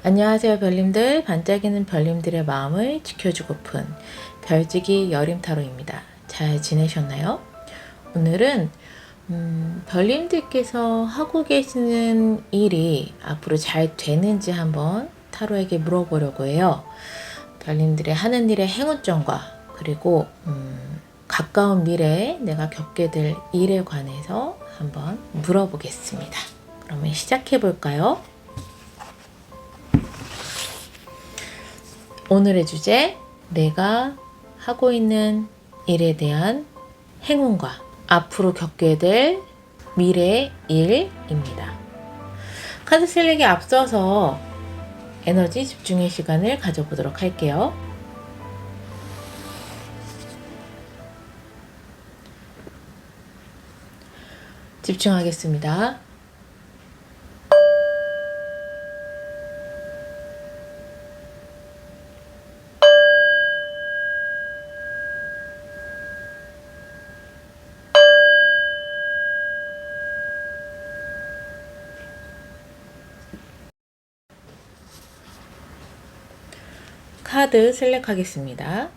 안녕하세요 별님들. 반짝이는 별님들의 마음을 지켜주고픈 별지기 여림타로입니다. 잘 지내셨나요? 오늘은 별님들께서 하고 계시는 일이 앞으로 잘 되는지 한번 타로에게 물어보려고 해요. 별님들의 하는 일의 행운점과 그리고 가까운 미래에 내가 겪게 될 일에 관해서 한번 물어보겠습니다. 그러면 시작해 볼까요? 오늘의 주제, 내가 하고 있는 일에 대한 행운과 앞으로 겪게 될 미래의 일입니다. 카드 슬릭에 앞서서 에너지 집중의 시간을 가져보도록 할게요. 집중하겠습니다. 카드 셀렉하겠습니다.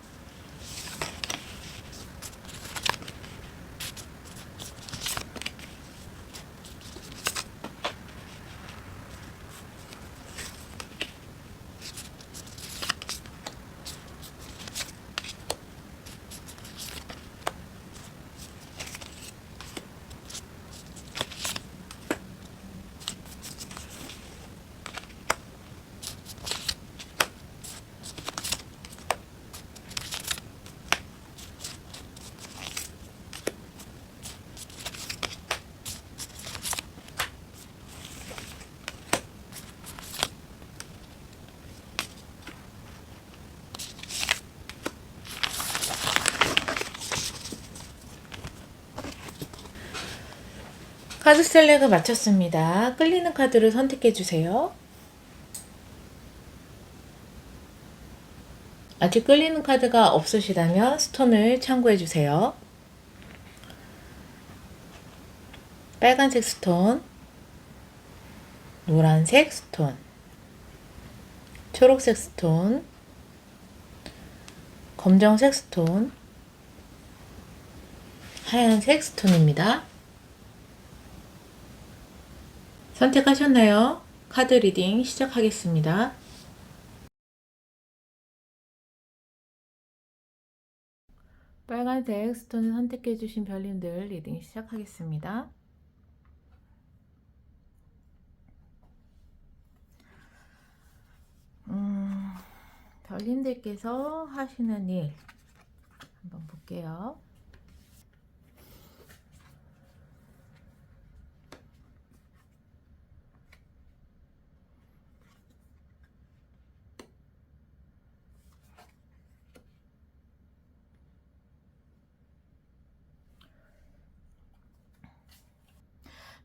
카드 셀렉을 마쳤습니다. 끌리는 카드를 선택해 주세요. 아직 끌리는 카드가 없으시다면 스톤을 참고해 주세요. 빨간색 스톤, 노란색 스톤, 초록색 스톤, 검정색 스톤, 하얀색 스톤입니다. 선택하셨나요? 카드 리딩 시작하겠습니다. 빨간색 스톤을 선택해 주신 별님들 리딩 시작하겠습니다. 별님들께서 하시는 일 한번 볼게요.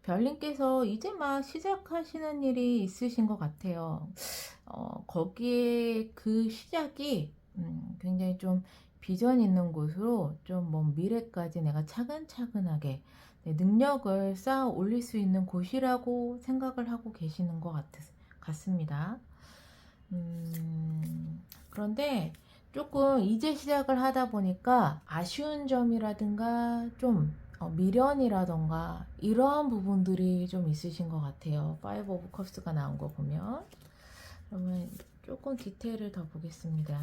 별님께서 이제 막 시작하시는 일이 있으신 것 같아요. 거기에 그 시작이 굉장히 좀 비전 있는 곳으로 좀 먼 미래까지 내가 차근차근하게 내 능력을 쌓아 올릴 수 있는 곳이라고 생각을 하고 계시는 것 같습니다. 그런데 조금 이제 시작을 하다 보니까 아쉬운 점이라든가 좀 미련이라던가 이러한 부분들이 좀 있으신 것 같아요. 5 오브 컵스가 나온 거 보면. 그러면 조금 디테일을 더 보겠습니다.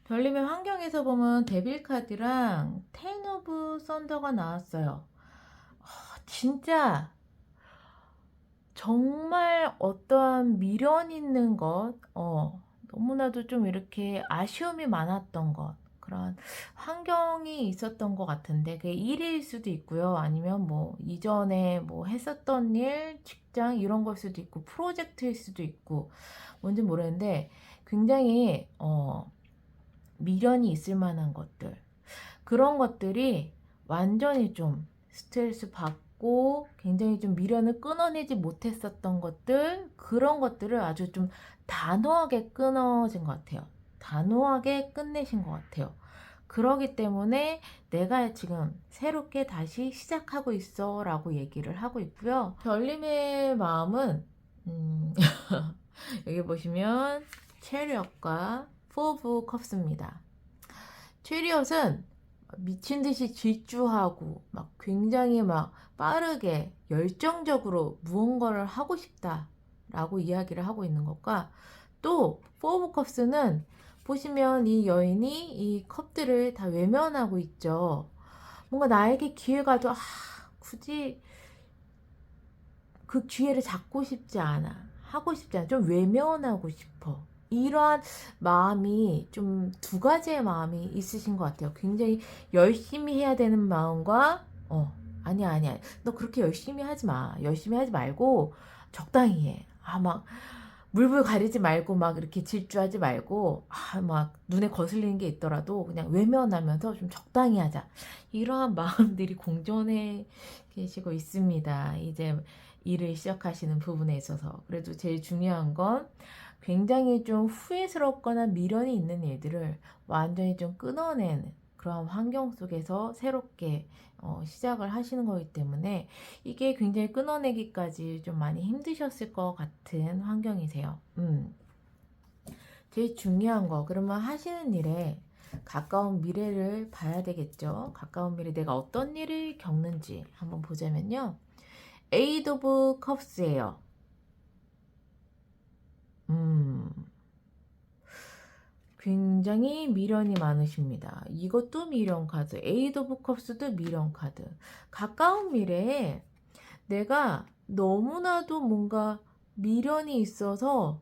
별님의 환경에서 보면 데빌 카드랑 텐 오브 썬더가 나왔어요. 진짜 정말 어떠한 미련 있는 것, 너무나도 좀 이렇게 아쉬움이 많았던 것, 그런 환경이 있었던 것 같은데, 그게 일일 수도 있고요. 아니면 뭐 이전에 뭐 했었던 일, 직장 이런 걸 수도 있고, 프로젝트일 수도 있고, 뭔지 모르는데, 굉장히, 미련이 있을 만한 것들, 그런 것들이 완전히 좀 스트레스 받고 힘들었고 굉장히 좀 미련을 끊어내지 못했었던 것들, 그런 것들을 아주 좀 단호하게 끊어진 것 같아요. 단호하게 끝내신 것 같아요. 그러기 때문에 내가 지금 새롭게 다시 시작하고 있어 라고 얘기를 하고 있고요. 별님의 마음은 여기 보시면 체리엇과 포브 컵스입니다. 체리엇은 미친 듯이 질주하고 막 굉장히 막 빠르게 열정적으로 무언가를 하고 싶다라고 이야기를 하고 있는 것과, 또 포브 컵스는 보시면 이 여인이 이 컵들을 다 외면하고 있죠. 뭔가 나에게 기회가 좀 굳이 그 기회를 잡고 싶지 않아. 하고 싶지 않아. 좀 외면하고 싶어. 이러한 마음이 좀 두 가지의 마음이 있으신 것 같아요. 굉장히 열심히 해야 되는 마음과, 아니야, 아니야. 너 그렇게 열심히 하지 마. 열심히 하지 말고 적당히 해. 막 물불 가리지 말고 막 이렇게 질주하지 말고, 막 눈에 거슬리는 게 있더라도 그냥 외면하면서 좀 적당히 하자. 이러한 마음들이 공존해 계시고 있습니다. 이제 일을 시작하시는 부분에 있어서. 그래도 제일 중요한 건 굉장히 좀 후회스럽거나 미련이 있는 일들을 완전히 좀 끊어내는 그런 환경 속에서 새롭게 시작을 하시는 거기 때문에 이게 굉장히 끊어내기까지 좀 많이 힘드셨을 것 같은 환경이세요. 제일 중요한 거, 그러면 하시는 일에 가까운 미래를 봐야 되겠죠. 가까운 미래 내가 어떤 일을 겪는지 한번 보자면요. 에이드 오브 컵스예요. 굉장히 미련이 많으십니다. 이것도 미련 카드, 에이드 오브 컵스도 미련 카드. 가까운 미래에 내가 너무나도 뭔가 미련이 있어서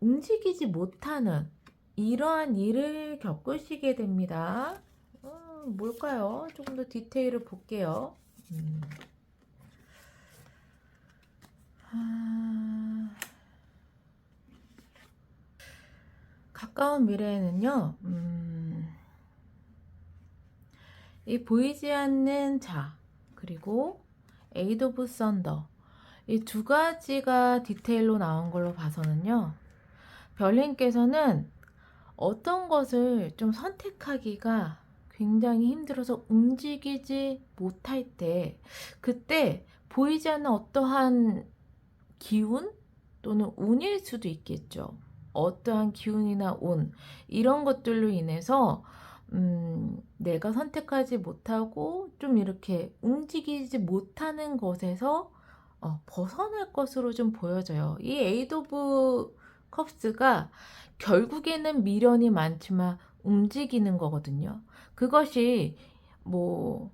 움직이지 못하는 이러한 일을 겪으시게 됩니다. 뭘까요? 조금 더 디테일을 볼게요. 가까운 미래에는요, 이 보이지 않는 자, 그리고 에이드 오브 썬더, 이 두 가지가 디테일로 나온 걸로 봐서는요, 별님께서는 어떤 것을 좀 선택하기가 굉장히 힘들어서 움직이지 못할 때, 그때 보이지 않는 어떠한 기운 또는 운일 수도 있겠죠. 어떠한 기운이나 운, 이런 것들로 인해서 내가 선택하지 못하고 좀 이렇게 움직이지 못하는 것에서 벗어날 것으로 좀 보여져요. 이 에이드 오브 컵스가 결국에는 미련이 많지만 움직이는 거거든요. 그것이 뭐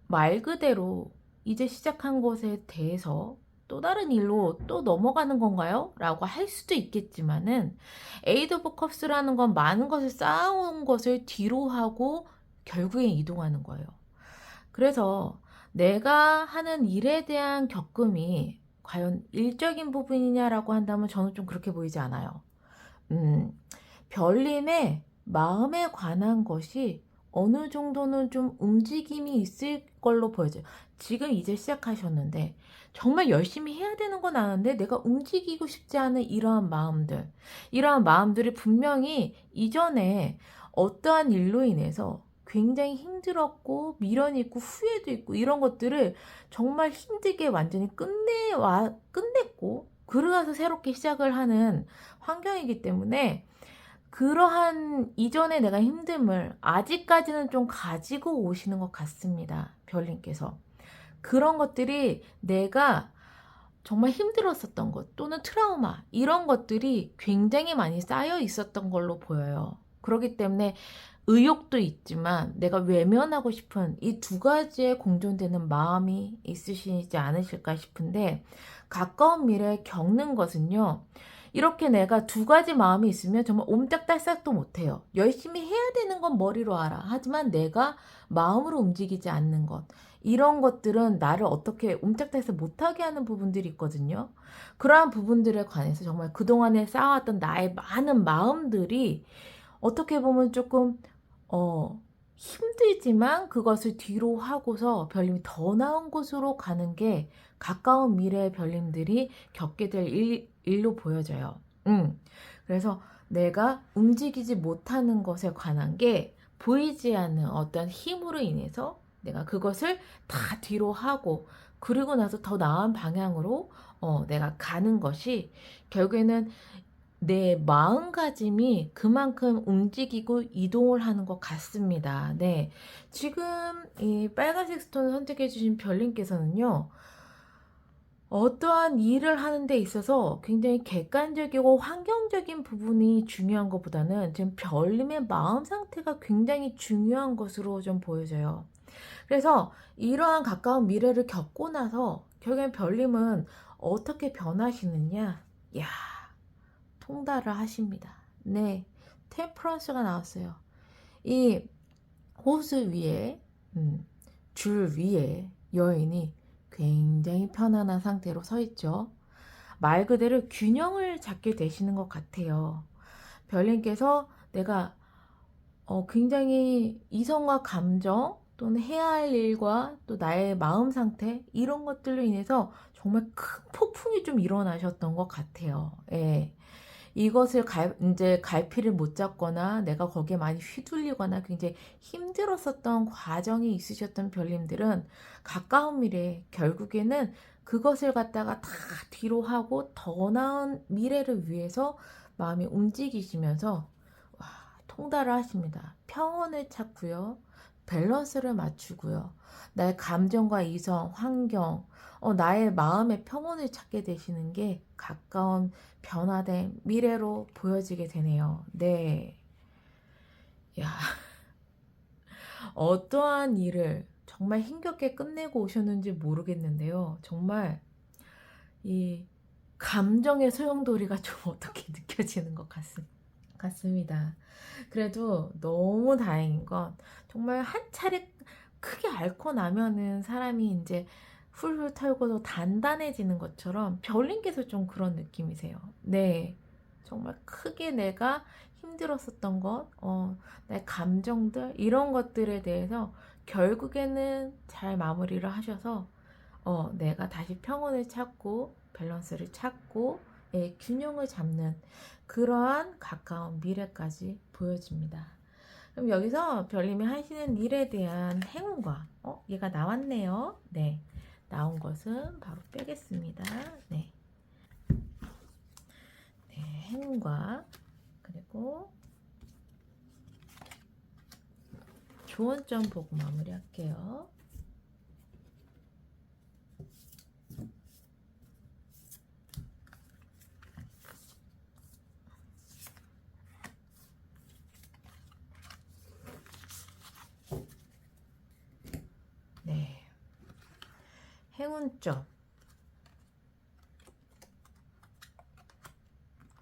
말 그대로 이제 시작한 것에 대해서 또 다른 일로 또 넘어가는 건가요? 라고 할 수도 있겠지만은, 에이드 오브 컵스라는 건 많은 것을 쌓아온 것을 뒤로 하고 결국에 이동하는 거예요. 그래서 내가 하는 일에 대한 겪음이 과연 일적인 부분이냐라고 한다면 저는 좀 그렇게 보이지 않아요. 별님의 마음에 관한 것이 어느 정도는 좀 움직임이 있을 걸로 보여져요. 지금 이제 시작하셨는데 정말 열심히 해야 되는 건 아는데 내가 움직이고 싶지 않은 이러한 마음들이 분명히 이전에 어떠한 일로 인해서 굉장히 힘들었고 미련이 있고 후회도 있고 이런 것들을 정말 힘들게 완전히 끝냈고 그러고서 새롭게 시작을 하는 환경이기 때문에, 그러한 이전에 내가 힘듦을 아직까지는 좀 가지고 오시는 것 같습니다. 별님께서. 그런 것들이 내가 정말 힘들었었던 것 또는 트라우마, 이런 것들이 굉장히 많이 쌓여 있었던 걸로 보여요. 그렇기 때문에 의욕도 있지만 내가 외면하고 싶은 이 두 가지에 공존되는 마음이 있으시지 않으실까 싶은데, 가까운 미래에 겪는 것은요, 이렇게 내가 두 가지 마음이 있으면 정말 옴짝달싹도 못해요. 열심히 해야 되는 건 머리로 알아. 하지만 내가 마음으로 움직이지 않는 것, 이런 것들은 나를 어떻게 옴짝달싹 못하게 하는 부분들이 있거든요. 그러한 부분들에 관해서 정말 그동안에 쌓아왔던 나의 많은 마음들이 어떻게 보면 조금 힘들지만 그것을 뒤로 하고서 별님이 더 나은 곳으로 가는 게 가까운 미래의 별님들이 겪게 될 일로 보여져요. 그래서 내가 움직이지 못하는 것에 관한 게 보이지 않는 어떤 힘으로 인해서 내가 그것을 다 뒤로 하고 그리고 나서 더 나은 방향으로 내가 가는 것이 결국에는 내 마음가짐이 그만큼 움직이고 이동을 하는 것 같습니다. 네. 지금 이 빨간색 스톤을 선택해 주신 별님께서는요. 어떠한 일을 하는 데 있어서 굉장히 객관적이고 환경적인 부분이 중요한 것보다는 지금 별님의 마음 상태가 굉장히 중요한 것으로 좀 보여져요. 그래서 이러한 가까운 미래를 겪고 나서 결국엔 별님은 어떻게 변하시느냐? 야, 통달을 하십니다. 네, 템퍼런스가 나왔어요. 이 호수 위에 줄 위에 여인이 굉장히 편안한 상태로 서 있죠. 말 그대로 균형을 잡게 되시는 것 같아요. 별님께서 내가 굉장히 이성과 감정 또는 해야 할 일과 또 나의 마음 상태 이런 것들로 인해서 정말 큰 폭풍이 좀 일어나셨던 것 같아요. 예. 이것을 이제 갈피를 못 잡거나 내가 거기에 많이 휘둘리거나 굉장히 힘들었었던 과정이 있으셨던 별님들은 가까운 미래에 결국에는 그것을 갖다가 다 뒤로 하고 더 나은 미래를 위해서 마음이 움직이시면서 통달을 하십니다. 평온을 찾고요. 밸런스를 맞추고요. 나의 감정과 이성, 환경, 나의 마음의 평온을 찾게 되시는 게 가까운 변화된 미래로 보여지게 되네요. 네. 야, 어떠한 일을 정말 힘겹게 끝내고 오셨는지 모르겠는데요. 정말 이 감정의 소용돌이가 좀 어떻게 느껴지는 것 같습니다. 그래도 너무 다행인 건 정말 한 차례 크게 앓고 나면은 사람이 이제 훌훌 털고도 단단해지는 것처럼 별님께서 좀 그런 느낌이세요. 네. 정말 크게 내가 힘들었었던 것, 내 감정들, 이런 것들에 대해서 결국에는 잘 마무리를 하셔서, 내가 다시 평온을 찾고, 밸런스를 찾고, 균형을 잡는 그러한 가까운 미래까지 보여집니다. 그럼 여기서 별님이 하시는 일에 대한 행운과 얘가 나왔네요. 네, 나온 것은 바로 빼겠습니다. 네, 네, 행운과 그리고 좋은 점 보고 마무리할게요. 네, 행운점,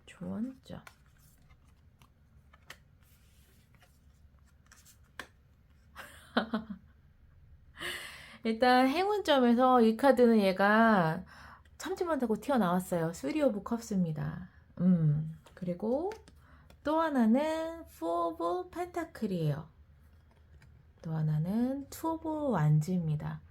좋은 점. 일단 행운점에서 이 카드는 얘가 참지못하고 튀어나왔어요. 3 오브 컵스입니다. 그리고 또 하나는 4 오브 펜타클이에요. 또 하나는 2 오브 완즈입니다.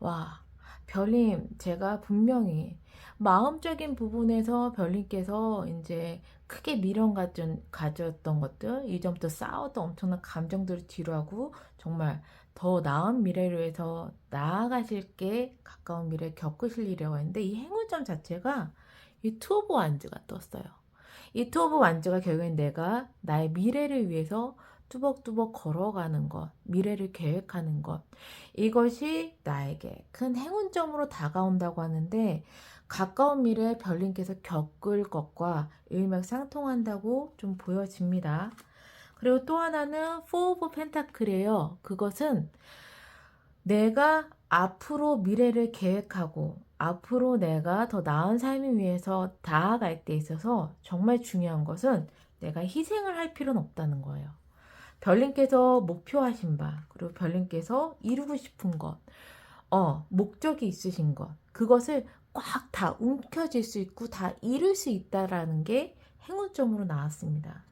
와, 별님, 제가 분명히 마음적인 부분에서 별님께서 이제 크게 미련 가졌던 것들, 이전부터 싸웠던 엄청난 감정들을 뒤로하고 정말 더 나은 미래를 위해서 나아가실 게 가까운 미래에 겪으실 일이라고 했는데 이 행운점 자체가 이 투 오브 완즈가 떴어요. 이 투 오브 완즈가 결국엔 내가 나의 미래를 위해서 뚜벅뚜벅 걸어가는 것, 미래를 계획하는 것, 이것이 나에게 큰 행운점으로 다가온다고 하는데 가까운 미래에 별님께서 겪을 것과 일맥상통한다고 좀 보여집니다. 그리고 또 하나는 4 오브 펜타클이에요. 그것은 내가 앞으로 미래를 계획하고 앞으로 내가 더 나은 삶을 위해서 나아갈 때 있어서 정말 중요한 것은 내가 희생을 할 필요는 없다는 거예요. 별님께서 목표하신 바, 그리고 별님께서 이루고 싶은 것, 목적이 있으신 것, 그것을 꽉 다 움켜쥘 수 있고 다 이룰 수 있다라는 게 행운점으로 나왔습니다.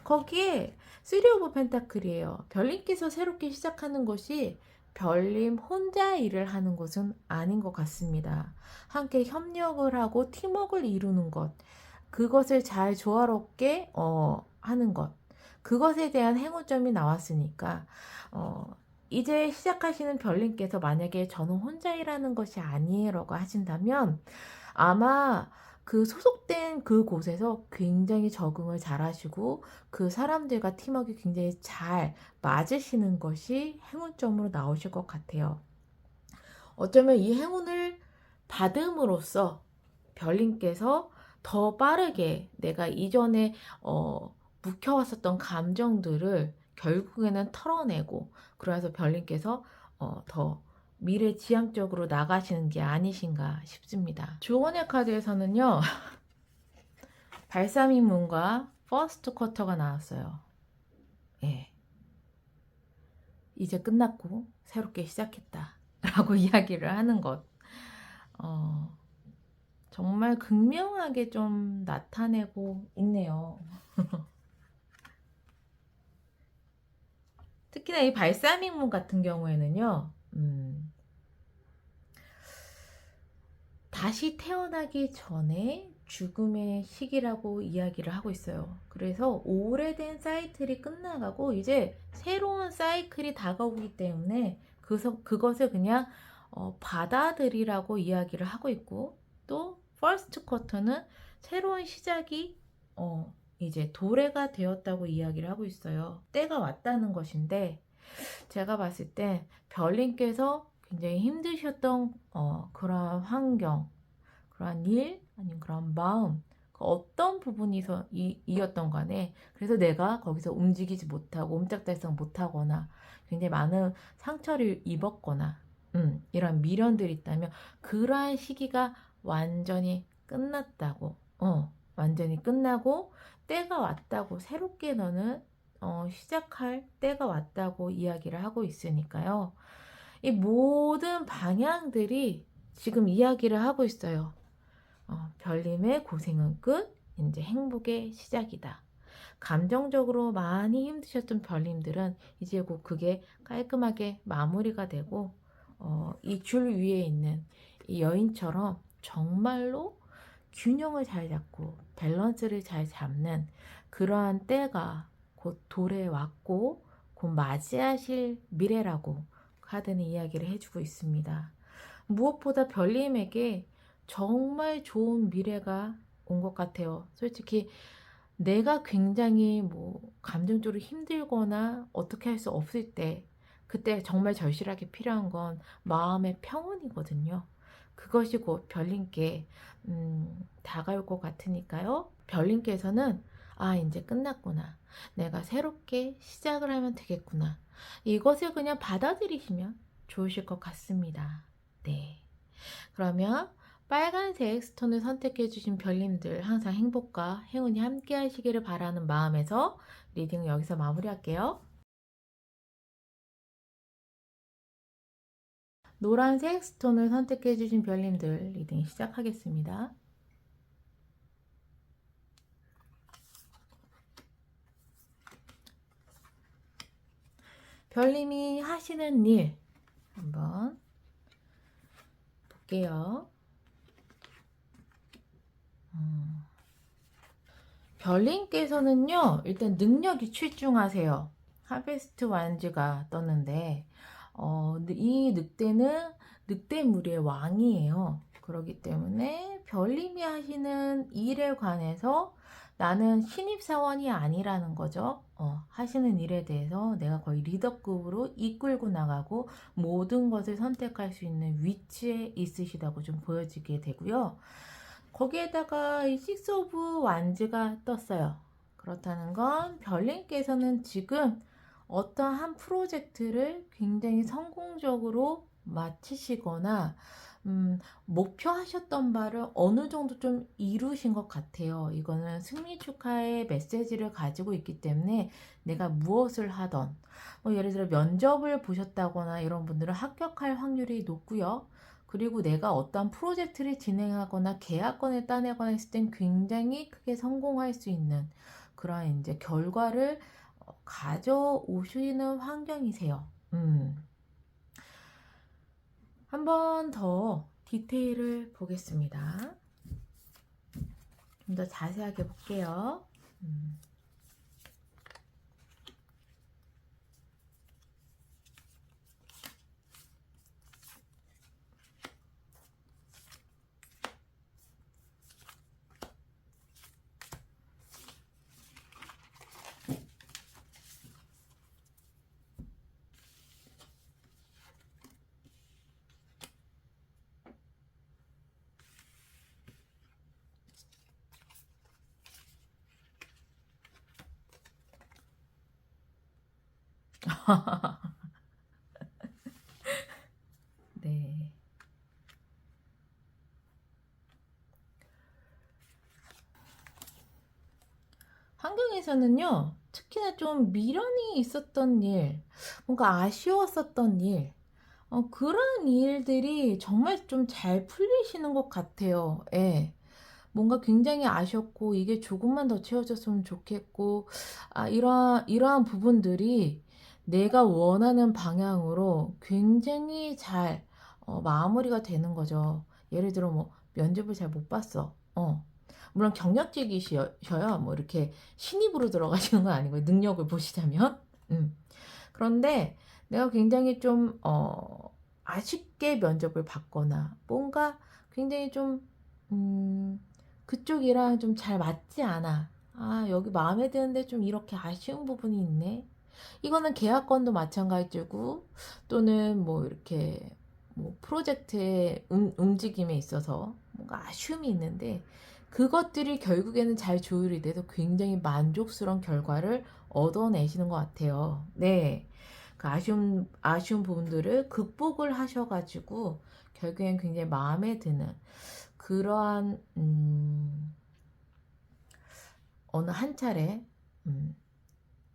거기에 3 오브 펜타클이에요. 별님께서 새롭게 시작하는 것이 별님 혼자 일을 하는 것은 아닌 것 같습니다. 함께 협력을 하고 팀워크를 이루는 것, 그것을 잘 조화롭게 하는 것, 그것에 대한 행운점이 나왔으니까 이제 시작하시는 별님께서 만약에 저는 혼자 일하는 것이 아니에요 라고 하신다면 아마 그 소속된 그곳에서 굉장히 적응을 잘 하시고 그 사람들과 팀워크가 굉장히 잘 맞으시는 것이 행운점으로 나오실 것 같아요. 어쩌면 이 행운을 받음으로써 별님께서 더 빠르게 내가 이전에 묵혀왔었던 감정들을 결국에는 털어내고, 그래서 별님께서 더 미래지향적으로 나가시는 게 아니신가 싶습니다. 주원의 카드에서는요 발사믹문과 퍼스트 쿼터가 나왔어요. 예, 이제 끝났고 새롭게 시작했다 라고 이야기를 하는 것, 정말 극명하게 좀 나타내고 있네요. 특히나 이 발사믹문 같은 경우에는요, 다시 태어나기 전에 죽음의 시기라고 이야기를 하고 있어요. 그래서 오래된 사이클이 끝나가고 이제 새로운 사이클이 다가오기 때문에 그것을 그냥 받아들이라고 이야기를 하고 있고, 또 퍼스트 쿼터는 새로운 시작이 이제 도래가 되었다고 이야기를 하고 있어요. 때가 왔다는 것인데, 제가 봤을 때 별님께서 굉장히 힘드셨던 그런 환경, 그런 일, 아니면 그런 마음, 그 어떤 부분이었던 간에 그래서 내가 거기서 움직이지 못하고 옴짝달싹 못하거나 굉장히 많은 상처를 입었거나 이런 미련들이 있다면 그러한 시기가 완전히 끝났다고, 완전히 끝나고 때가 왔다고, 새롭게 너는 시작할 때가 왔다고 이야기를 하고 있으니까요. 이 모든 방향들이 지금 이야기를 하고 있어요. 별님의 고생은 끝, 이제 행복의 시작이다. 감정적으로 많이 힘드셨던 별님들은 이제 곧 그게 깔끔하게 마무리가 되고 이 줄 위에 있는 이 여인처럼 정말로 균형을 잘 잡고 밸런스를 잘 잡는 그러한 때가 곧 도래왔고 곧 맞이하실 미래라고 카드는 이야기를 해주고 있습니다. 무엇보다 별님에게 정말 좋은 미래가 온 것 같아요. 솔직히 내가 굉장히 뭐 감정적으로 힘들거나 어떻게 할 수 없을 때, 그때 정말 절실하게 필요한 건 마음의 평온이거든요. 그것이 곧 별님께 다가올 것 같으니까요. 별님께서는 이제 끝났구나, 내가 새롭게 시작을 하면 되겠구나, 이것을 그냥 받아들이시면 좋으실 것 같습니다. 네, 그러면 빨간색 스톤을 선택해 주신 별님들 항상 행복과 행운이 함께 하시기를 바라는 마음에서 리딩을 여기서 마무리할게요. 노란색 스톤을 선택해 주신 별님들 리딩 시작하겠습니다. 별님이 하시는 일 한번 볼게요. 별님께서는요, 일단 능력이 출중하세요. 하베스트 완즈가 떴는데 이 늑대는 늑대무리의 왕이에요. 그렇기 때문에 별님이 하시는 일에 관해서 나는 신입사원이 아니라는 거죠. 하시는 일에 대해서 내가 거의 리더급으로 이끌고 나가고 모든 것을 선택할 수 있는 위치에 있으시다고 좀 보여지게 되고요. 거기에다가 이 식스 오브 완즈가 떴어요. 그렇다는 건 별님께서는 지금 어떤 한 프로젝트를 굉장히 성공적으로 마치시거나 목표하셨던 바를 어느 정도 좀 이루신 것 같아요. 이거는 승리 축하의 메시지를 가지고 있기 때문에 내가 무엇을 하던, 예를 들어 면접을 보셨다거나 이런 분들은 합격할 확률이 높고요. 그리고 내가 어떤 프로젝트를 진행하거나 계약권을 따내거나 했을 땐 굉장히 크게 성공할 수 있는 그런 이제 결과를 가져오시는 환경이세요. 한 번 더 디테일을 보겠습니다. 좀 더 자세하게 볼게요. 네. 환경에서는요, 특히나 좀 미련이 있었던 일, 뭔가 아쉬웠었던 일, 그런 일들이 정말 좀 잘 풀리시는 것 같아요. 예. 뭔가 굉장히 아쉬웠고, 이게 조금만 더 채워졌으면 좋겠고, 이러한 부분들이 내가 원하는 방향으로 굉장히 잘, 마무리가 되는 거죠. 예를 들어, 뭐, 면접을 잘 못 봤어. 물론 경력직이셔야 뭐 이렇게 신입으로 들어가시는 건 아니고 능력을 보시자면. 그런데 내가 굉장히 좀 아쉽게 면접을 받거나 뭔가 굉장히 좀 그쪽이랑 좀 잘 맞지 않아. 여기 마음에 드는데 좀 이렇게 아쉬운 부분이 있네. 이거는 계약건도 마찬가지고 또는 뭐 이렇게 뭐 프로젝트의 움직임에 있어서 뭔가 아쉬움이 있는데 그것들이 결국에는 잘 조율이 돼서 굉장히 만족스러운 결과를 얻어내시는 것 같아요. 네. 그 아쉬운 부분들을 극복을 하셔가지고 결국엔 굉장히 마음에 드는 그러한, 어느 한 차례,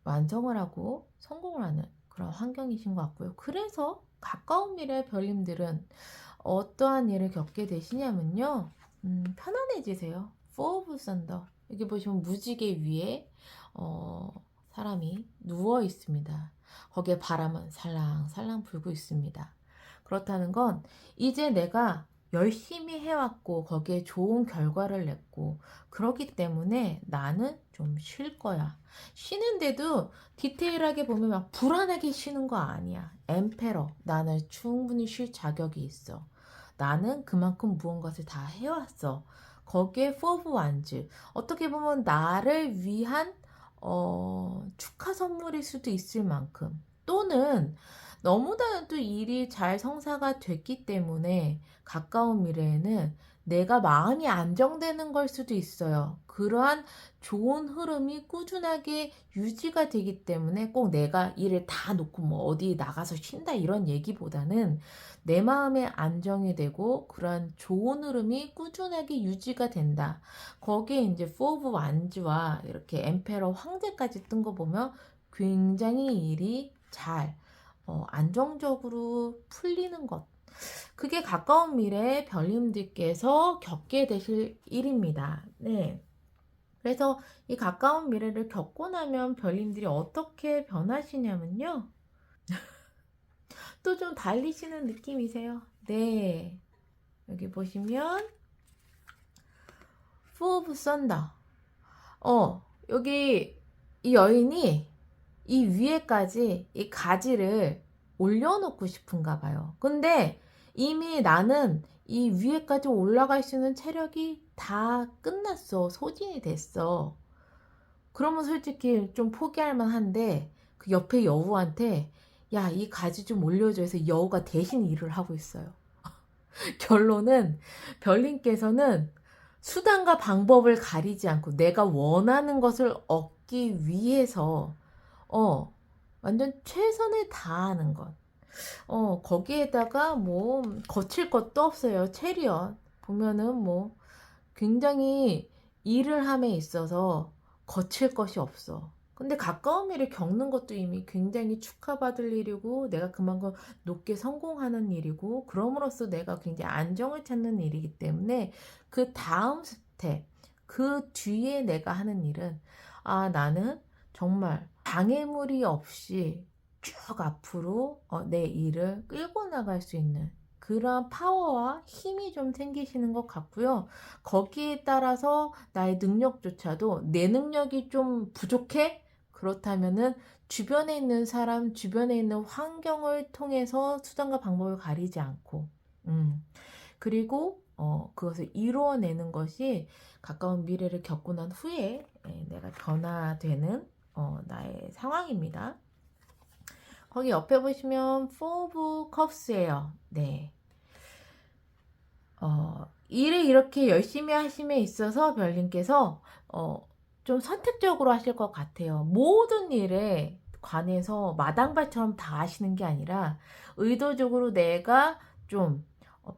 완성을 하고 성공을 하는 그런 환경이신 것 같고요. 그래서 가까운 미래 별님들은 어떠한 일을 겪게 되시냐면요. 편안해지세요. Four of Thunder. 여기 보시면 무지개 위에 사람이 누워 있습니다. 거기에 바람은 살랑살랑 불고 있습니다. 그렇다는 건 이제 내가 열심히 해왔고 거기에 좋은 결과를 냈고 그렇기 때문에 나는 좀 쉴 거야. 쉬는데도 디테일하게 보면 막 불안하게 쉬는 거 아니야. 엠페러. 나는 충분히 쉴 자격이 있어. 나는 그만큼 무언가를 다 해왔어. 거기에 포브 완즈. 어떻게 보면 나를 위한 축하 선물일 수도 있을 만큼 또는 너무나도 일이 잘 성사가 됐기 때문에 가까운 미래에는 내가 마음이 안정되는 걸 수도 있어요. 그러한 좋은 흐름이 꾸준하게 유지가 되기 때문에 꼭 내가 일을 다 놓고 뭐 어디 나가서 쉰다 이런 얘기보다는 내 마음의 안정이 되고 그러한 좋은 흐름이 꾸준하게 유지가 된다. 거기에 이제 포브 완즈와 이렇게 엠페러 황제까지 뜬 거 보면 굉장히 일이 잘 안정적으로 풀리는 것. 그게 가까운 미래에 별님들께서 겪게 되실 일입니다. 네. 그래서 이 가까운 미래를 겪고 나면 별님들이 어떻게 변하시냐면요. 또 좀 달리시는 느낌이세요. 네. 여기 보시면 Four of Thunder. 여기 이 여인이 이 위에까지 이 가지를 올려놓고 싶은가 봐요. 근데 이미 나는 이 위에까지 올라갈 수 있는 체력이 다 끝났어. 소진이 됐어. 그러면 솔직히 좀 포기할 만한데 그 옆에 여우한테 야, 이 가지 좀 올려줘 해서 여우가 대신 일을 하고 있어요. 결론은 별님께서는 수단과 방법을 가리지 않고 내가 원하는 것을 얻기 위해서 완전 최선을 다하는 것. 거기에다가 뭐 거칠 것도 없어요. 체리엇 보면은 뭐 굉장히 일을 함에 있어서 거칠 것이 없어. 근데 가까운 일을 겪는 것도 이미 굉장히 축하받을 일이고 내가 그만큼 높게 성공하는 일이고 그럼으로써 내가 굉장히 안정을 찾는 일이기 때문에 그 다음 스텝 그 뒤에 내가 하는 일은 아, 나는 정말 장애물이 없이 쭉 앞으로 내 일을 끌고 나갈 수 있는 그런 파워와 힘이 좀 생기시는 것 같고요. 거기에 따라서 나의 능력조차도 내 능력이 좀 부족해? 그렇다면은 주변에 있는 사람, 주변에 있는 환경을 통해서 수단과 방법을 가리지 않고, 그리고 그것을 이루어내는 것이 가까운 미래를 겪고 난 후에 내가 변화되는 나의 상황입니다. 거기 옆에 보시면 Four of Cups예요. 네. 일을 이렇게 열심히 하심에 있어서 별님께서 좀 선택적으로 하실 것 같아요. 모든 일에 관해서 마당발처럼 다 하시는 게 아니라 의도적으로 내가 좀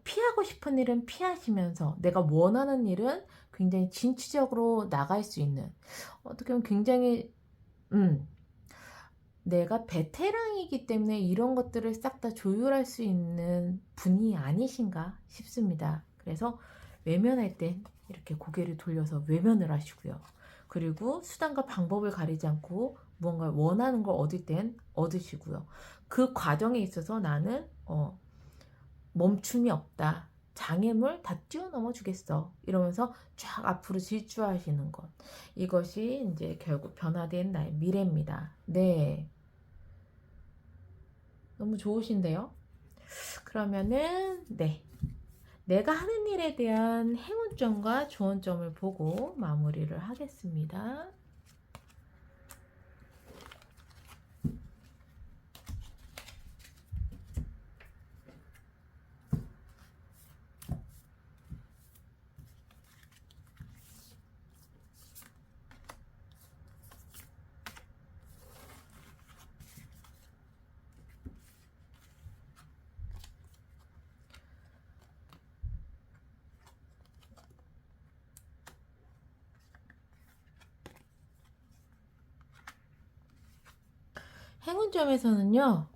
피하고 싶은 일은 피하시면서 내가 원하는 일은 굉장히 진취적으로 나갈 수 있는, 어떻게 보면 굉장히 내가 베테랑이기 때문에 이런 것들을 싹 다 조율할 수 있는 분이 아니신가 싶습니다. 그래서 외면할 땐 이렇게 고개를 돌려서 외면을 하시고요. 그리고 수단과 방법을 가리지 않고 무언가 원하는 걸 얻을 땐 얻으시고요. 그 과정에 있어서 나는 멈춤이 없다. 장애물 다 뛰어넘어 주겠어. 이러면서 쫙 앞으로 질주하시는 것. 이것이 이제 결국 변화된 나의 미래입니다. 네. 너무 좋으신데요? 그러면은, 네. 내가 하는 일에 대한 행운점과 조언점을 보고 마무리를 하겠습니다. 행운점에서는요,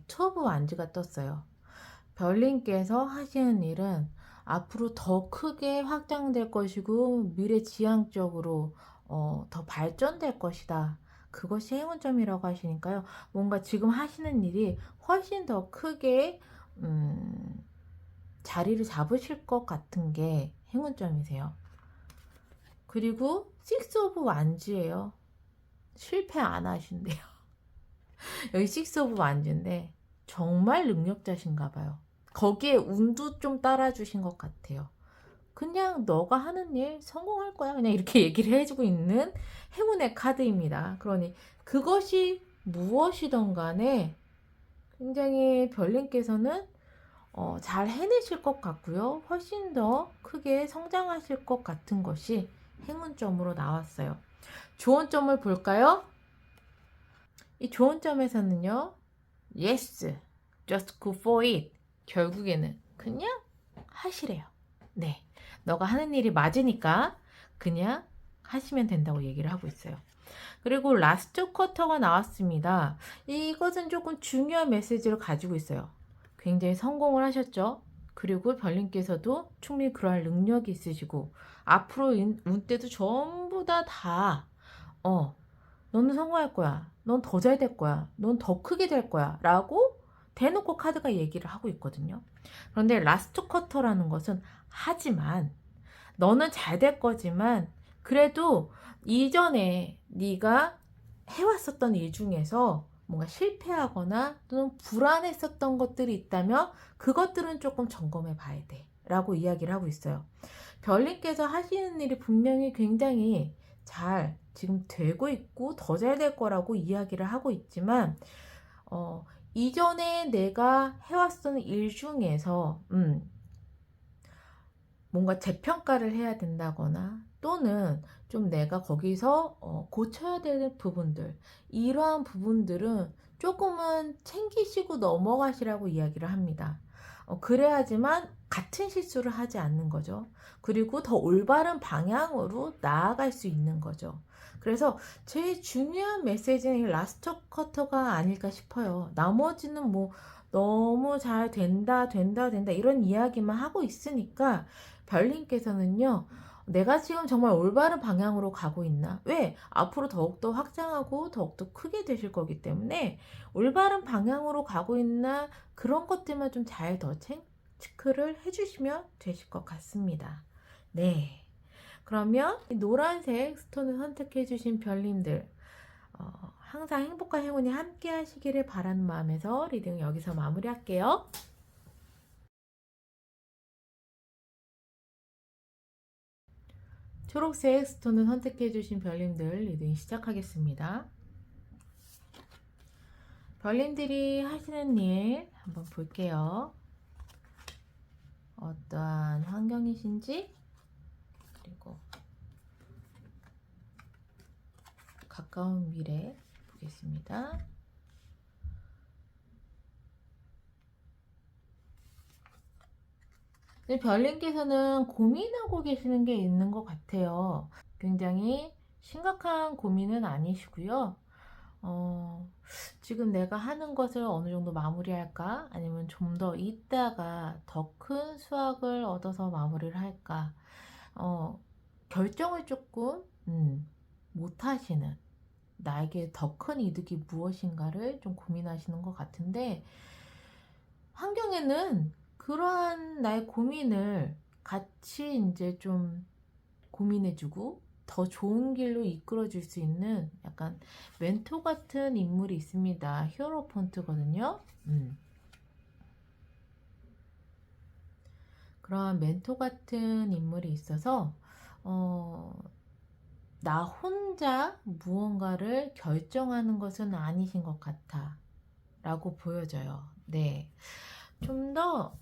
투 오브 완즈가 떴어요. 별님께서 하시는 일은 앞으로 더 크게 확장될 것이고 미래지향적으로 더 발전될 것이다. 그것이 행운점이라고 하시니까요. 뭔가 지금 하시는 일이 훨씬 더 크게 자리를 잡으실 것 같은 게 행운점이세요. 그리고 식스 오브 완즈예요. 실패 안 하신대요. 여기 식스 오브 완즈인데 정말 능력자신가 봐요. 거기에 운도 좀 따라주신 것 같아요. 그냥 너가 하는 일 성공할 거야. 그냥 이렇게 얘기를 해주고 있는 행운의 카드입니다. 그러니 그것이 무엇이든 간에 굉장히 별님께서는 잘 해내실 것 같고요. 훨씬 더 크게 성장하실 것 같은 것이 행운점으로 나왔어요. 조언점을 볼까요? 이 조언점에서는요. Yes, just go for it. 결국에는 그냥 하시래요. 네, 너가 하는 일이 맞으니까 그냥 하시면 된다고 얘기를 하고 있어요. 그리고 라스트 쿼터가 나왔습니다. 이것은 조금 중요한 메시지를 가지고 있어요. 굉장히 성공을 하셨죠. 그리고 별님께서도 충분히 그러할 능력이 있으시고 앞으로 운때도 전부 다 너는 성공할 거야. 넌 더 잘 될 거야. 넌 더 크게 될 거야. 라고 대놓고 카드가 얘기를 하고 있거든요. 그런데 라스트 쿼터라는 것은 하지만 너는 잘 될 거지만 그래도 이전에 네가 해왔었던 일 중에서 뭔가 실패하거나 또는 불안했었던 것들이 있다면 그것들은 조금 점검해 봐야 돼 라고 이야기를 하고 있어요. 별님께서 하시는 일이 분명히 굉장히 잘 지금 되고 있고 더 잘 될 거라고 이야기를 하고 있지만 이전에 내가 해왔던 일 중에서 뭔가 재평가를 해야 된다거나 또는 좀 내가 거기서 고쳐야 되는 부분들, 이러한 부분들은 조금은 챙기시고 넘어가시라고 이야기를 합니다. 그래야지만 같은 실수를 하지 않는 거죠. 그리고 더 올바른 방향으로 나아갈 수 있는 거죠. 그래서 제일 중요한 메시지는 이 라스트 쿼터가 아닐까 싶어요. 나머지는 뭐 너무 잘 된다 이런 이야기만 하고 있으니까 별님께서는요, 내가 지금 정말 올바른 방향으로 가고 있나? 왜? 앞으로 더욱더 확장하고 더욱더 크게 되실 거기 때문에 올바른 방향으로 가고 있나? 그런 것들만 좀 잘 더 체크를 해주시면 되실 것 같습니다. 네. 그러면 이 노란색 스톤을 선택해 주신 별님들, 항상 행복한 행운이 함께 하시기를 바라는 마음에서 리딩 여기서 마무리할게요. 초록색 스톤을 선택해 주신 별님들 리딩 시작하겠습니다. 별님들이 하시는 일 한번 볼게요. 어떠한 환경이신지, 그리고 가까운 미래 보겠습니다. 별님께서는 고민하고 계시는 게 있는 것 같아요. 굉장히 심각한 고민은 아니시고요. 지금 내가 하는 것을 어느 정도 마무리할까? 아니면 좀 더 있다가 더 큰 수확을 얻어서 마무리를 할까? 결정을 조금 못 하시는, 나에게 더 큰 이득이 무엇인가를 좀 고민하시는 것 같은데, 환경에는 그러한 나의 고민을 같이 이제 좀 고민해주고 더 좋은 길로 이끌어줄 수 있는 약간 멘토 같은 인물이 있습니다. 히어로폰트거든요. 그런 멘토 같은 인물이 있어서 나 혼자 무언가를 결정하는 것은 아니신 것 같아 라고 보여져요. 네. 좀 더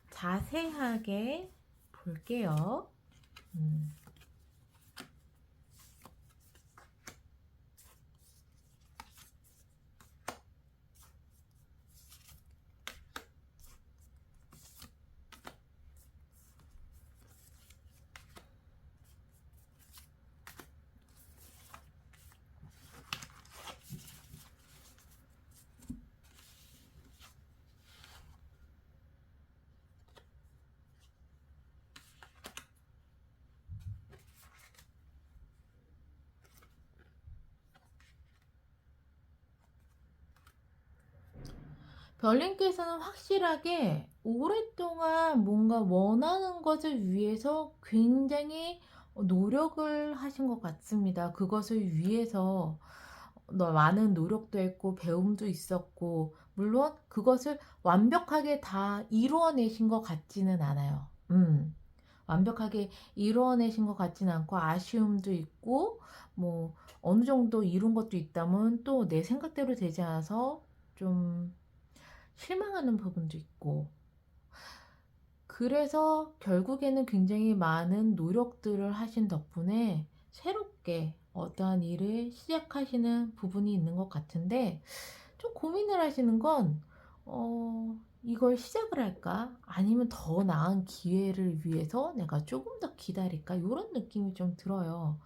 자세하게 볼게요. 별님께서는 확실하게 오랫동안 뭔가 원하는 것을 위해서 굉장히 노력을 하신 것 같습니다. 그것을 위해서 많은 노력도 했고 배움도 있었고, 물론 그것을 완벽하게 다 이루어내신 것 같지는 않아요. 완벽하게 이루어내신 것 같지는 않고 아쉬움도 있고, 뭐 어느 정도 이룬 것도 있다면 또 내 생각대로 되지 않아서 좀 실망하는 부분도 있고, 그래서 결국에는 굉장히 많은 노력들을 하신 덕분에 새롭게 어떠한 일을 시작하시는 부분이 있는 것 같은데, 좀 고민을 하시는 건 이걸 시작을 할까? 아니면 더 나은 기회를 위해서 내가 조금 더 기다릴까? 이런 느낌이 좀 들어요.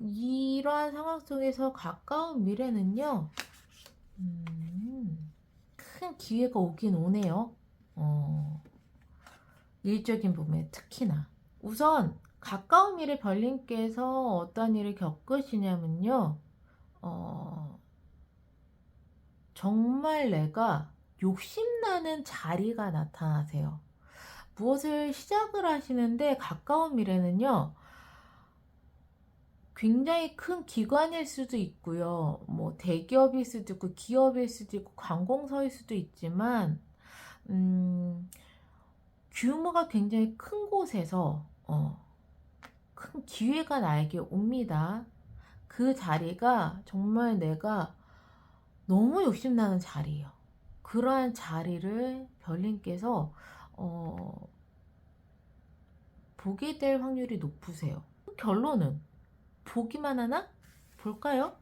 이러한 상황 속에서 가까운 미래는요, 큰 기회가 오긴 오네요. 일적인 부분에 특히나. 우선 가까운 미래 별님께서 어떤 일을 겪으시냐면요. 정말 내가 욕심나는 자리가 나타나세요. 무엇을 시작을 하시는데 가까운 미래는요. 굉장히 큰 기관일 수도 있고요. 뭐 대기업일 수도 있고 기업일 수도 있고 관공서일 수도 있지만 규모가 굉장히 큰 곳에서 큰 기회가 나에게 옵니다. 그 자리가 정말 내가 너무 욕심나는 자리예요. 그러한 자리를 별님께서 보게 될 확률이 높으세요. 결론은 보기만 하나? 볼까요?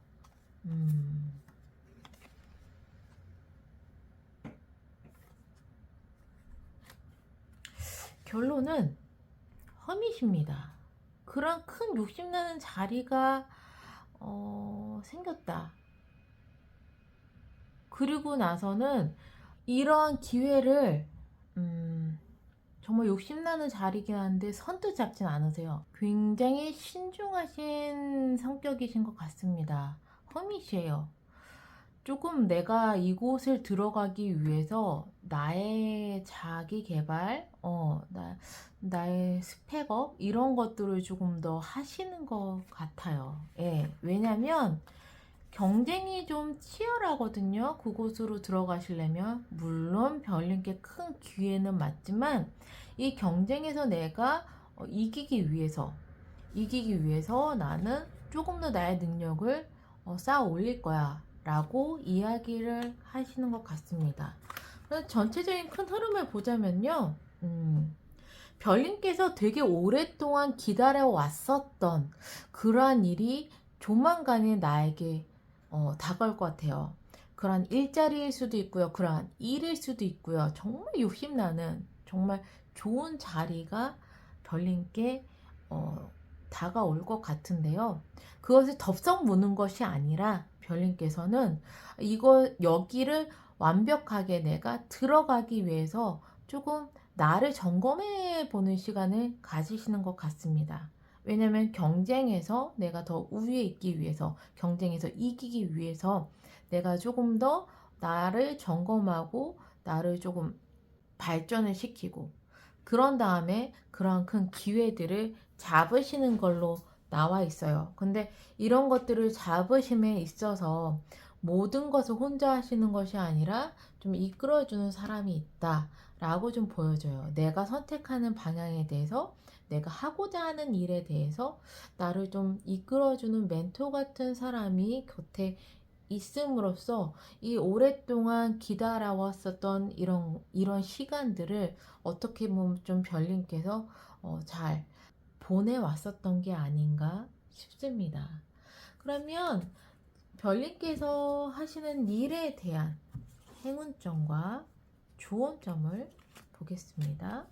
결론은 험이십니다. 그런 큰 욕심나는 자리가 생겼다. 그리고 나서는 이러한 기회를 정말 욕심나는 자리긴 한데 선뜻 잡진 않으세요. 굉장히 신중하신 성격이신 것 같습니다. 허밋이에요. 조금 내가 이곳을 들어가기 위해서 나의 자기 개발, 나의 스펙업, 이런 것들을 조금 더 하시는 것 같아요. 예. 왜냐면, 경쟁이 좀 치열하거든요. 그곳으로 들어가시려면. 물론, 별님께 큰 기회는 맞지만, 이 경쟁에서 내가 이기기 위해서 나는 조금 더 나의 능력을 쌓아 올릴 거야. 라고 이야기를 하시는 것 같습니다. 전체적인 큰 흐름을 보자면요. 별님께서 되게 오랫동안 기다려 왔었던 그러한 일이 조만간에 나에게 다가올 것 같아요. 그러한 일자리일 수도 있고요. 그러한 일일 수도 있고요. 정말 욕심나는 정말 좋은 자리가 별님께 다가올 것 같은데요. 그것을 덥석 무는 것이 아니라 별님께서는 여기를 완벽하게 내가 들어가기 위해서 조금 나를 점검해 보는 시간을 가지시는 것 같습니다. 왜냐면 경쟁에서 내가 더 우위에 있기 위해서, 경쟁에서 이기기 위해서 내가 조금 더 나를 점검하고 나를 조금 발전을 시키고, 그런 다음에 그런 큰 기회들을 잡으시는 걸로 나와 있어요. 근데 이런 것들을 잡으심에 있어서 모든 것을 혼자 하시는 것이 아니라 좀 이끌어주는 사람이 있다라고 좀 보여져요. 내가 선택하는 방향에 대해서, 내가 하고자 하는 일에 대해서 나를 좀 이끌어주는 멘토 같은 사람이 곁에 있음으로써 이 오랫동안 기다려왔었던 이런 시간들을 어떻게 보면 좀 별님께서 잘 보내왔었던 게 아닌가 싶습니다. 그러면 별님께서 하시는 일에 대한 행운점과 조언점을 보겠습니다.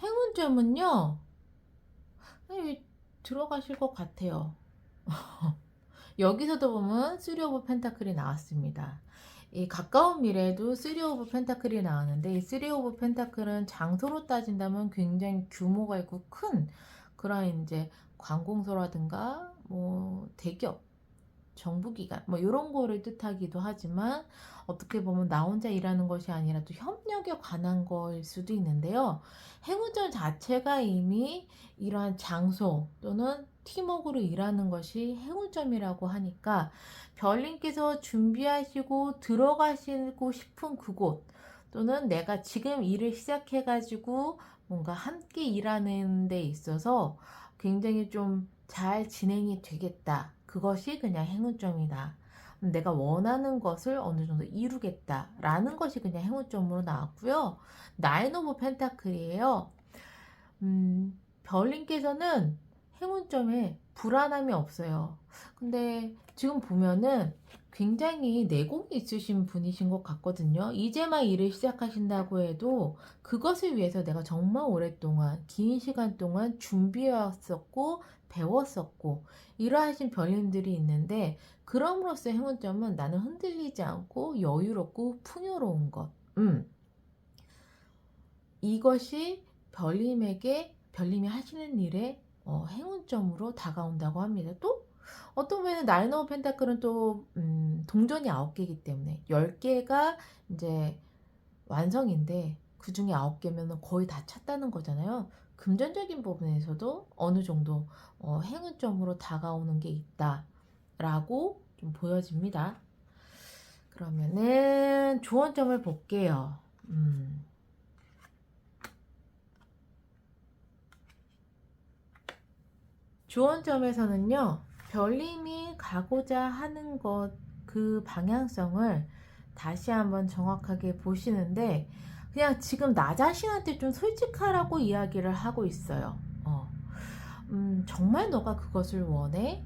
행운점은요, 들어가실 것 같아요. 여기서도 보면 3 오브 펜타클이 나왔습니다. 이 가까운 미래에도 3 오브 펜타클이 나왔는데, 이 3 오브 펜타클은 장소로 따진다면 굉장히 규모가 있고 큰 그런 이제 관공서라든가 뭐 대기업, 정부기관 뭐 이런 거를 뜻하기도 하지만, 어떻게 보면 나 혼자 일하는 것이 아니라 또 협력에 관한 거일 수도 있는데요. 행운절 자체가 이미 이러한 장소 또는 팀워크로 일하는 것이 행운점이라고 하니까, 별님께서 준비하시고 들어가시고 싶은 그곳, 또는 내가 지금 일을 시작해 가지고 뭔가 함께 일하는 데 있어서 굉장히 좀 잘 진행이 되겠다, 그것이 그냥 행운점이다. 내가 원하는 것을 어느 정도 이루겠다라는 것이 그냥 행운점으로 나왔고요. 나인 오브 펜타클이에요. 별님께서는 행운점에 불안함이 없어요. 근데 지금 보면은 굉장히 내공이 있으신 분이신 것 같거든요. 이제 막 일을 시작하신다고 해도 그것을 위해서 내가 정말 오랫동안, 긴 시간 동안 준비해왔었고, 배웠었고, 이러하신 별님들이 있는데, 그럼으로써 행운점은 나는 흔들리지 않고 여유롭고 풍요로운 것. 이것이 별님이 하시는 일에 행운점으로 다가온다고 합니다. 또 어떤 면은 나인 오브 펜타클은 또 동전이 9개이기 때문에 10개가 이제 완성인데 그 중에 9개면 거의 다 찼다는 거잖아요. 금전적인 부분에서도 어느 정도 행운점으로 다가오는 게 있다라고 좀 보여집니다. 그러면은 조언점을 볼게요. 조언점에서는요, 별님이 가고자 하는 것, 그 방향성을 다시 한번 정확하게 보시는데, 그냥 지금 나 자신한테 좀 솔직하라고 이야기를 하고 있어요. 정말 너가 그것을 원해?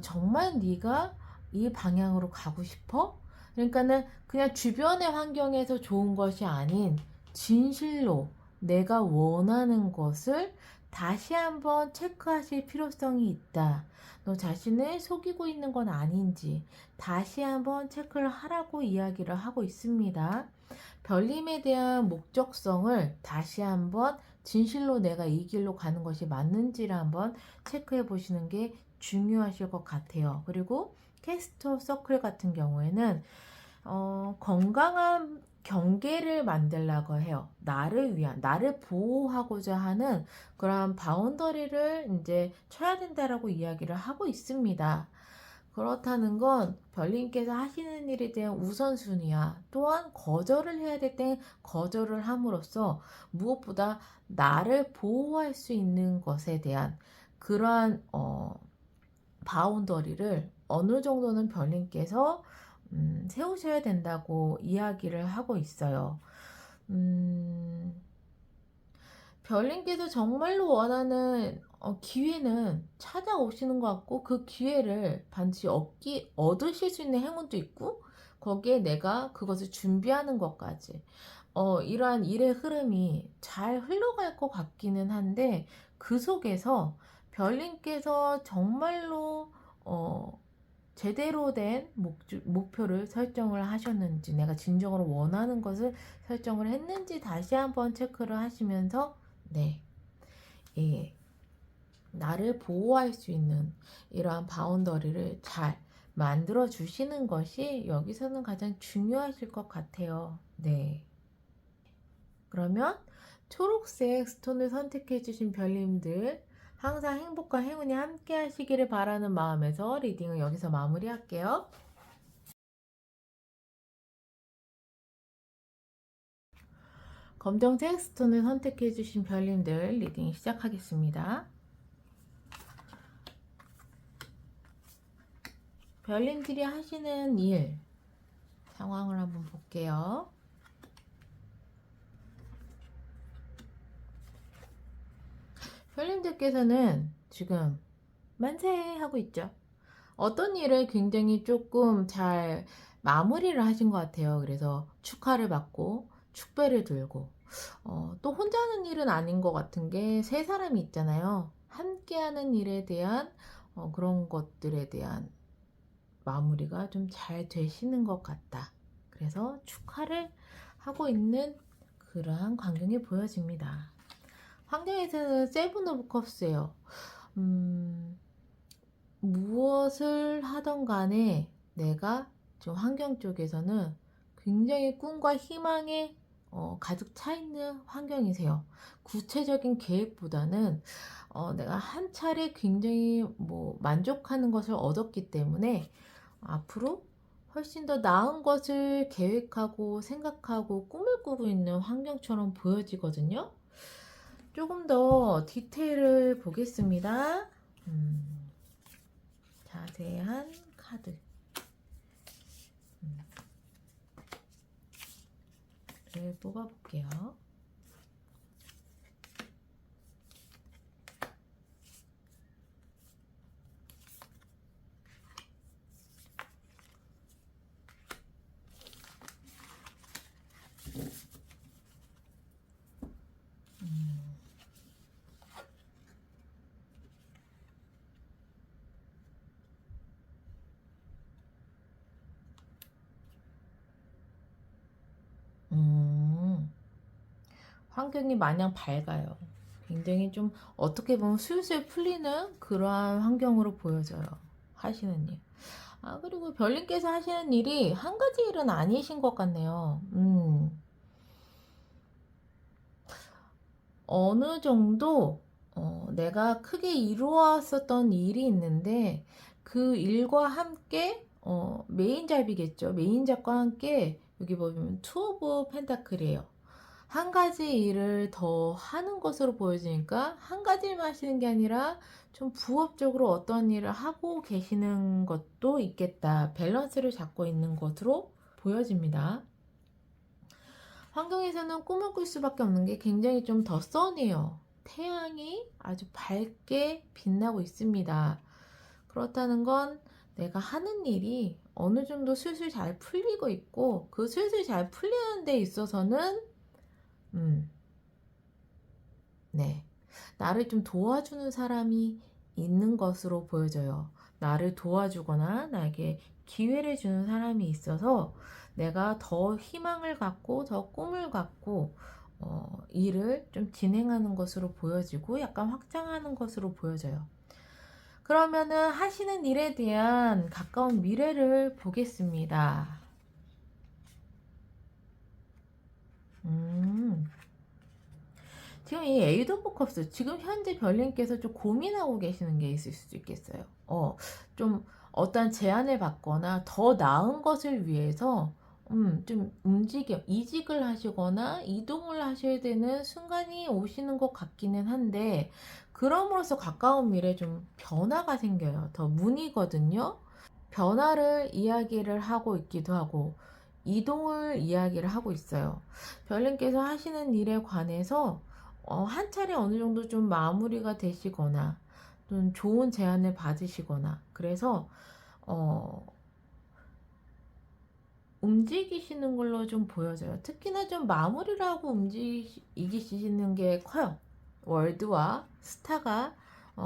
정말 네가 이 방향으로 가고 싶어? 그러니까는 그냥 주변의 환경에서 좋은 것이 아닌 진실로 내가 원하는 것을 다시 한번 체크하실 필요성이 있다. 너 자신을 속이고 있는 건 아닌지 다시 한번 체크를 하라고 이야기를 하고 있습니다. 별님에 대한 목적성을 다시 한번 진실로 내가 이 길로 가는 것이 맞는지를 한번 체크해 보시는 게 중요하실 것 같아요. 그리고 캐스터 서클 같은 경우에는 건강한 경계를 만들라고 해요. 나를 위한, 나를 보호하고자 하는 그런 바운더리를 이제 쳐야 된다라고 이야기를 하고 있습니다. 그렇다는 건 별님께서 하시는 일에 대한 우선순위야. 또한 거절을 해야 될 땐 거절을 함으로써 무엇보다 나를 보호할 수 있는 것에 대한 그러한 바운더리를 어느 정도는 별님께서 세우셔야 된다고 이야기를 하고 있어요. 별님께서 정말로 원하는 기회는 찾아오시는 것 같고 그 기회를 반드시 얻으실 수 있는 행운도 있고 거기에 내가 그것을 준비하는 것까지 이러한 일의 흐름이 잘 흘러갈 것 같기는 한데 그 속에서 별님께서 정말로 제대로 된 목표를 설정을 하셨는지 내가 진정으로 원하는 것을 설정을 했는지 다시 한번 체크를 하시면서 네, 예, 나를 보호할 수 있는 이러한 바운더리를 잘 만들어 주시는 것이 여기서는 가장 중요하실 것 같아요. 네. 그러면 초록색 스톤을 선택해 주신 별님들 항상 행복과 행운이 함께 하시기를 바라는 마음에서 리딩을 여기서 마무리할게요. 검정색 스톤을 선택해 주신 별님들 리딩 시작하겠습니다. 별님들이 하시는 일 상황을 한번 볼게요. 별님들께서는 지금 만세 하고 있죠. 어떤 일을 굉장히 조금 잘 마무리를 하신 것 같아요. 그래서 축하를 받고 축배를 들고 또 혼자 하는 일은 아닌 것 같은 게 세 사람이 있잖아요. 함께하는 일에 대한 그런 것들에 대한 마무리가 좀 잘 되시는 것 같다. 그래서 축하를 하고 있는 그러한 광경이 보여집니다. 환경에서는 세븐 오브 컵스예요. 무엇을 하던 간에 내가 좀 환경 쪽에서는 굉장히 꿈과 희망에 가득 차 있는 환경이세요. 구체적인 계획보다는 내가 한 차례 굉장히 뭐 만족하는 것을 얻었기 때문에 앞으로 훨씬 더 나은 것을 계획하고 생각하고 꿈을 꾸고 있는 환경처럼 보여지거든요. 조금 더 디테일을 보겠습니다. 자세한 카드를 뽑아볼게요. 환경이 마냥 밝아요. 굉장히 좀 어떻게 보면 술술 풀리는 그러한 환경으로 보여져요. 하시는 일. 그리고 별님께서 하시는 일이 한 가지 일은 아니신 것 같네요. 어느 정도 내가 크게 이루었었던 일이 있는데 그 일과 함께 메인 잡이겠죠. 메인 잡과 함께 여기 보면 투 오브 펜타클이에요. 한 가지 일을 더 하는 것으로 보여지니까 한 가지 일만 하시는 게 아니라 좀 부업적으로 어떤 일을 하고 계시는 것도 있겠다. 밸런스를 잡고 있는 것으로 보여집니다. 환경에서는 꿈을 꿀 수밖에 없는 게 굉장히 좀 더 써네요. 태양이 아주 밝게 빛나고 있습니다. 그렇다는 건 내가 하는 일이 어느 정도 슬슬 잘 풀리고 있고, 그 슬슬 잘 풀리는 데 있어서는 음, 네, 나를 좀 도와주는 사람이 있는 것으로 보여져요. 나를 도와주거나 나에게 기회를 주는 사람이 있어서 내가 더 희망을 갖고 더 꿈을 갖고 일을 좀 진행하는 것으로 보여지고 약간 확장하는 것으로 보여져요. 그러면은 하시는 일에 대한 가까운 미래를 보겠습니다. 음, 지금 이 에이드 오브 컵스, 지금 현재 별님께서 좀 고민하고 계시는 게 있을 수도 있겠어요. 좀 어떤 제안을 받거나 더 나은 것을 위해서 좀 이직을 하시거나 이동을 하셔야 되는 순간이 오시는 것 같기는 한데, 그럼으로써 가까운 미래에 좀 변화가 생겨요. 더 문이거든요. 변화를 이야기를 하고 있기도 하고, 이동을 이야기를 하고 있어요. 별님께서 하시는 일에 관해서 한 차례 어느 정도 좀 마무리가 되시거나 좀 좋은 제안을 받으시거나, 그래서 움직이시는 걸로 좀 보여져요. 특히나 좀 마무리를 하고 움직이시는 게 커요. 월드와 스타가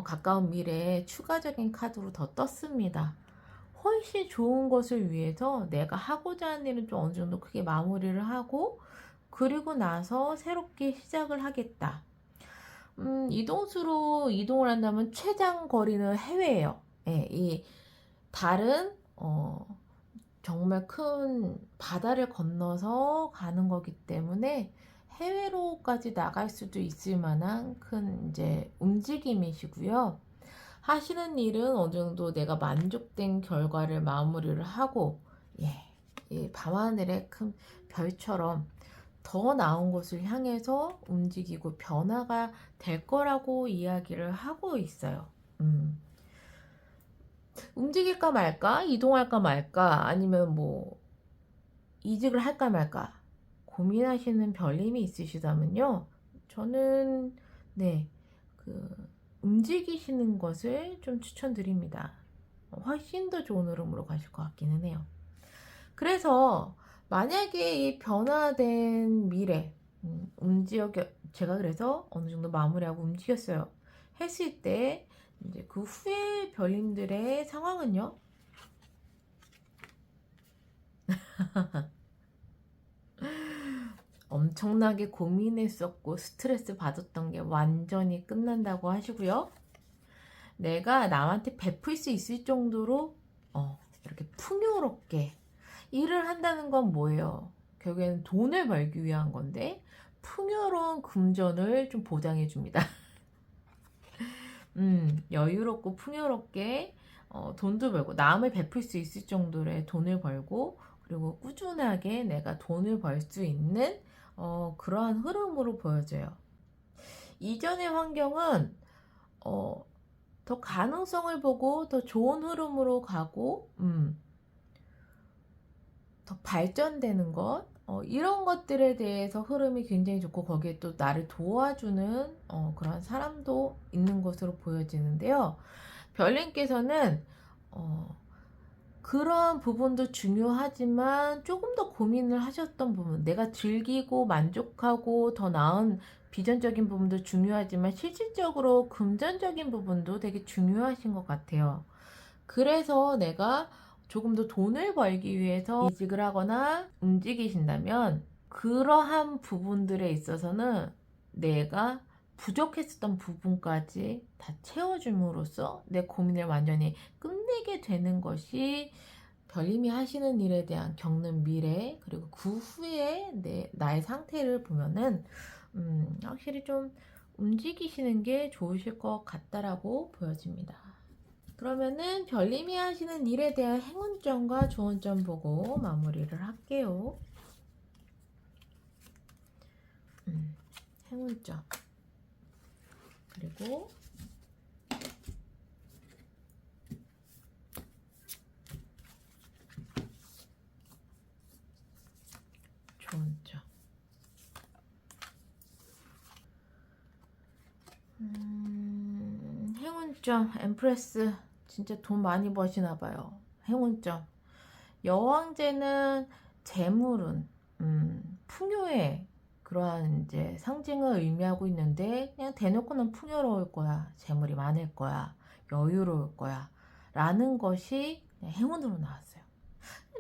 가까운 미래에 추가적인 카드로 더 떴습니다. 훨씬 좋은 것을 위해서 내가 하고자 하는 일은 좀 어느 정도 크게 마무리를 하고, 그리고 나서 새롭게 시작을 하겠다. 이동수로 이동을 한다면 최장 거리는 해외예요. 예, 이 달은 정말 큰 바다를 건너서 가는 거기 때문에 해외로까지 나갈 수도 있을 만한 큰 이제 움직임이시고요. 하시는 일은 어느 정도 내가 만족된 결과를 마무리를 하고, 예, 이 밤하늘의 큰 별처럼 더 나은 곳을 향해서 움직이고 변화가 될 거라고 이야기를 하고 있어요. 움직일까 말까, 이동할까 말까, 아니면 뭐 이직을 할까 말까 고민하시는 별님이 있으시다면요, 저는 네, 그 움직이시는 것을 좀 추천드립니다. 훨씬 더 좋은 흐름으로 가실 것 같기는 해요. 그래서 만약에 이 변화된 미래, 움직여, 제가 그래서 어느 정도 마무리하고 움직였어요 했을 때, 이제 그 후에 별님들의 상황은요, 엄청나게 고민했었고 스트레스 받았던 게 완전히 끝난다고 하시고요. 내가 남한테 베풀 수 있을 정도로 이렇게 풍요롭게 일을 한다는 건 뭐예요? 결국에는 돈을 벌기 위한 건데, 풍요로운 금전을 좀 보장해 줍니다. 여유롭고 풍요롭게 돈도 벌고 남을 베풀 수 있을 정도의 돈을 벌고, 그리고 꾸준하게 내가 돈을 벌 수 있는 그러한 흐름으로 보여져요. 이전의 환경은 더 가능성을 보고 더 좋은 흐름으로 가고, 더 발전되는 것, 이런 것들에 대해서 흐름이 굉장히 좋고, 거기에 또 나를 도와주는 그런 사람도 있는 것으로 보여지는데요. 별님께서는 그런 부분도 중요하지만 조금 더 고민을 하셨던 부분, 내가 즐기고 만족하고 더 나은 비전적인 부분도 중요하지만 실질적으로 금전적인 부분도 되게 중요하신 것 같아요. 그래서 내가 조금 더 돈을 벌기 위해서 이직을 하거나 움직이신다면, 그러한 부분들에 있어서는 내가 부족했었던 부분까지 다 채워줌으로써 내 고민을 완전히 끝내게 되는 것이 별님이 하시는 일에 대한 겪는 미래, 그리고 그 후에 나의 상태를 보면은 확실히 좀 움직이시는 게 좋으실 것 같다라고 보여집니다. 그러면은 별님이 하시는 일에 대한 행운점과 좋은 점 보고 마무리를 할게요. 행운점, 그리고 좋은 점. 60점 엠프레스 진짜 돈 많이 버시나 봐요. 행운점. 여왕제는 재물운, 풍요의 그러한 이제 상징을 의미하고 있는데 그냥 대놓고는 풍요로울 거야, 재물이 많을 거야, 여유로울 거야 라는 것이 그냥 행운으로 나왔어요.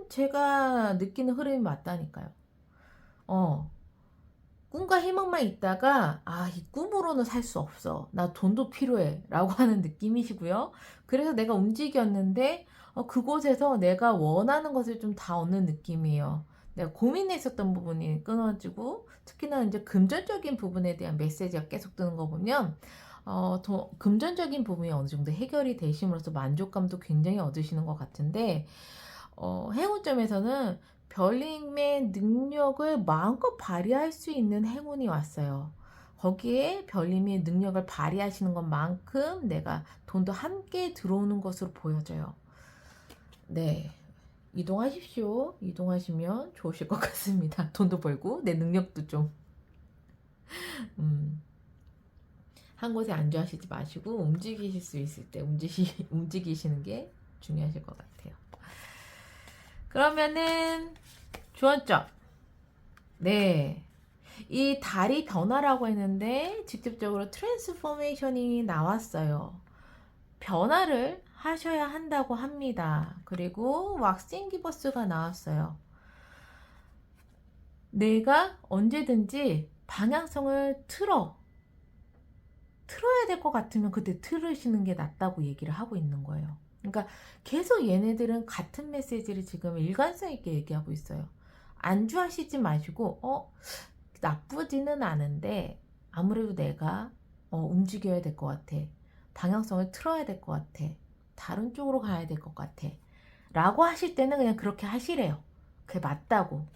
제가 느끼는 흐름이 맞다니까요. 꿈과 희망만 있다가 이 꿈으로는 살 수 없어, 나 돈도 필요해 라고 하는 느낌이시고요. 그래서 내가 움직였는데 그곳에서 내가 원하는 것을 좀 다 얻는 느낌이에요. 내가 고민했었던 부분이 끊어지고, 특히나 이제 금전적인 부분에 대한 메시지가 계속 뜨는 거 보면 금전적인 부분이 어느 정도 해결이 되심으로써 만족감도 굉장히 얻으시는 것 같은데, 행운점에서는 별님의 능력을 마음껏 발휘할 수 있는 행운이 왔어요. 거기에 별님이 능력을 발휘하시는 것만큼 내가 돈도 함께 들어오는 것으로 보여져요. 네, 이동하십시오. 이동하시면 좋으실 것 같습니다. 돈도 벌고 내 능력도 좀 한 곳에 안주하시지 마시고 움직이실 수 있을 때 움직이시는 게 중요하실 것 같아요. 그러면은 주원점. 네, 이 달이 변화라고 했는데 직접적으로 트랜스포메이션이 나왔어요. 변화를 하셔야 한다고 합니다. 그리고 왁싱 기버스가 나왔어요. 내가 언제든지 방향성을 틀어야 될 것 같으면 그때 틀으시는 게 낫다고 얘기를 하고 있는 거예요. 그러니까 계속 얘네들은 같은 메시지를 지금 일관성 있게 얘기하고 있어요. 안주하시지 마시고 나쁘지는 않은데 아무래도 내가 움직여야 될 것 같아, 방향성을 틀어야 될 것 같아, 다른 쪽으로 가야 될 것 같아 라고 하실 때는 그냥 그렇게 하시래요. 그게 맞다고.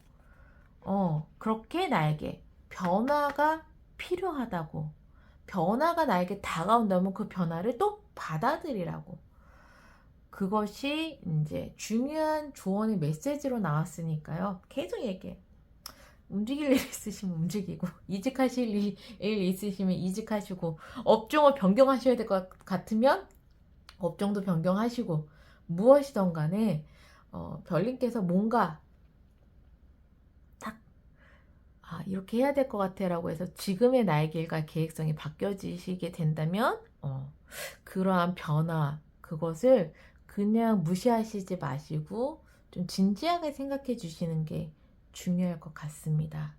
그렇게 나에게 변화가 필요하다고, 변화가 나에게 다가온다면 그 변화를 또 받아들이라고. 그것이 이제 중요한 조언의 메시지로 나왔으니까요. 계속 얘기해. 움직일 일 있으시면 움직이고, 이직하실 일 있으시면 이직하시고, 업종을 변경하셔야 될 것 같으면 업종도 변경하시고, 무엇이든 간에 별님께서 뭔가 딱 이렇게 해야 될 것 같아 라고 해서 지금의 나의 길과 계획성이 바뀌어지시게 된다면 그러한 변화, 그것을 그냥 무시하시지 마시고 좀 진지하게 생각해 주시는 게 중요할 것 같습니다.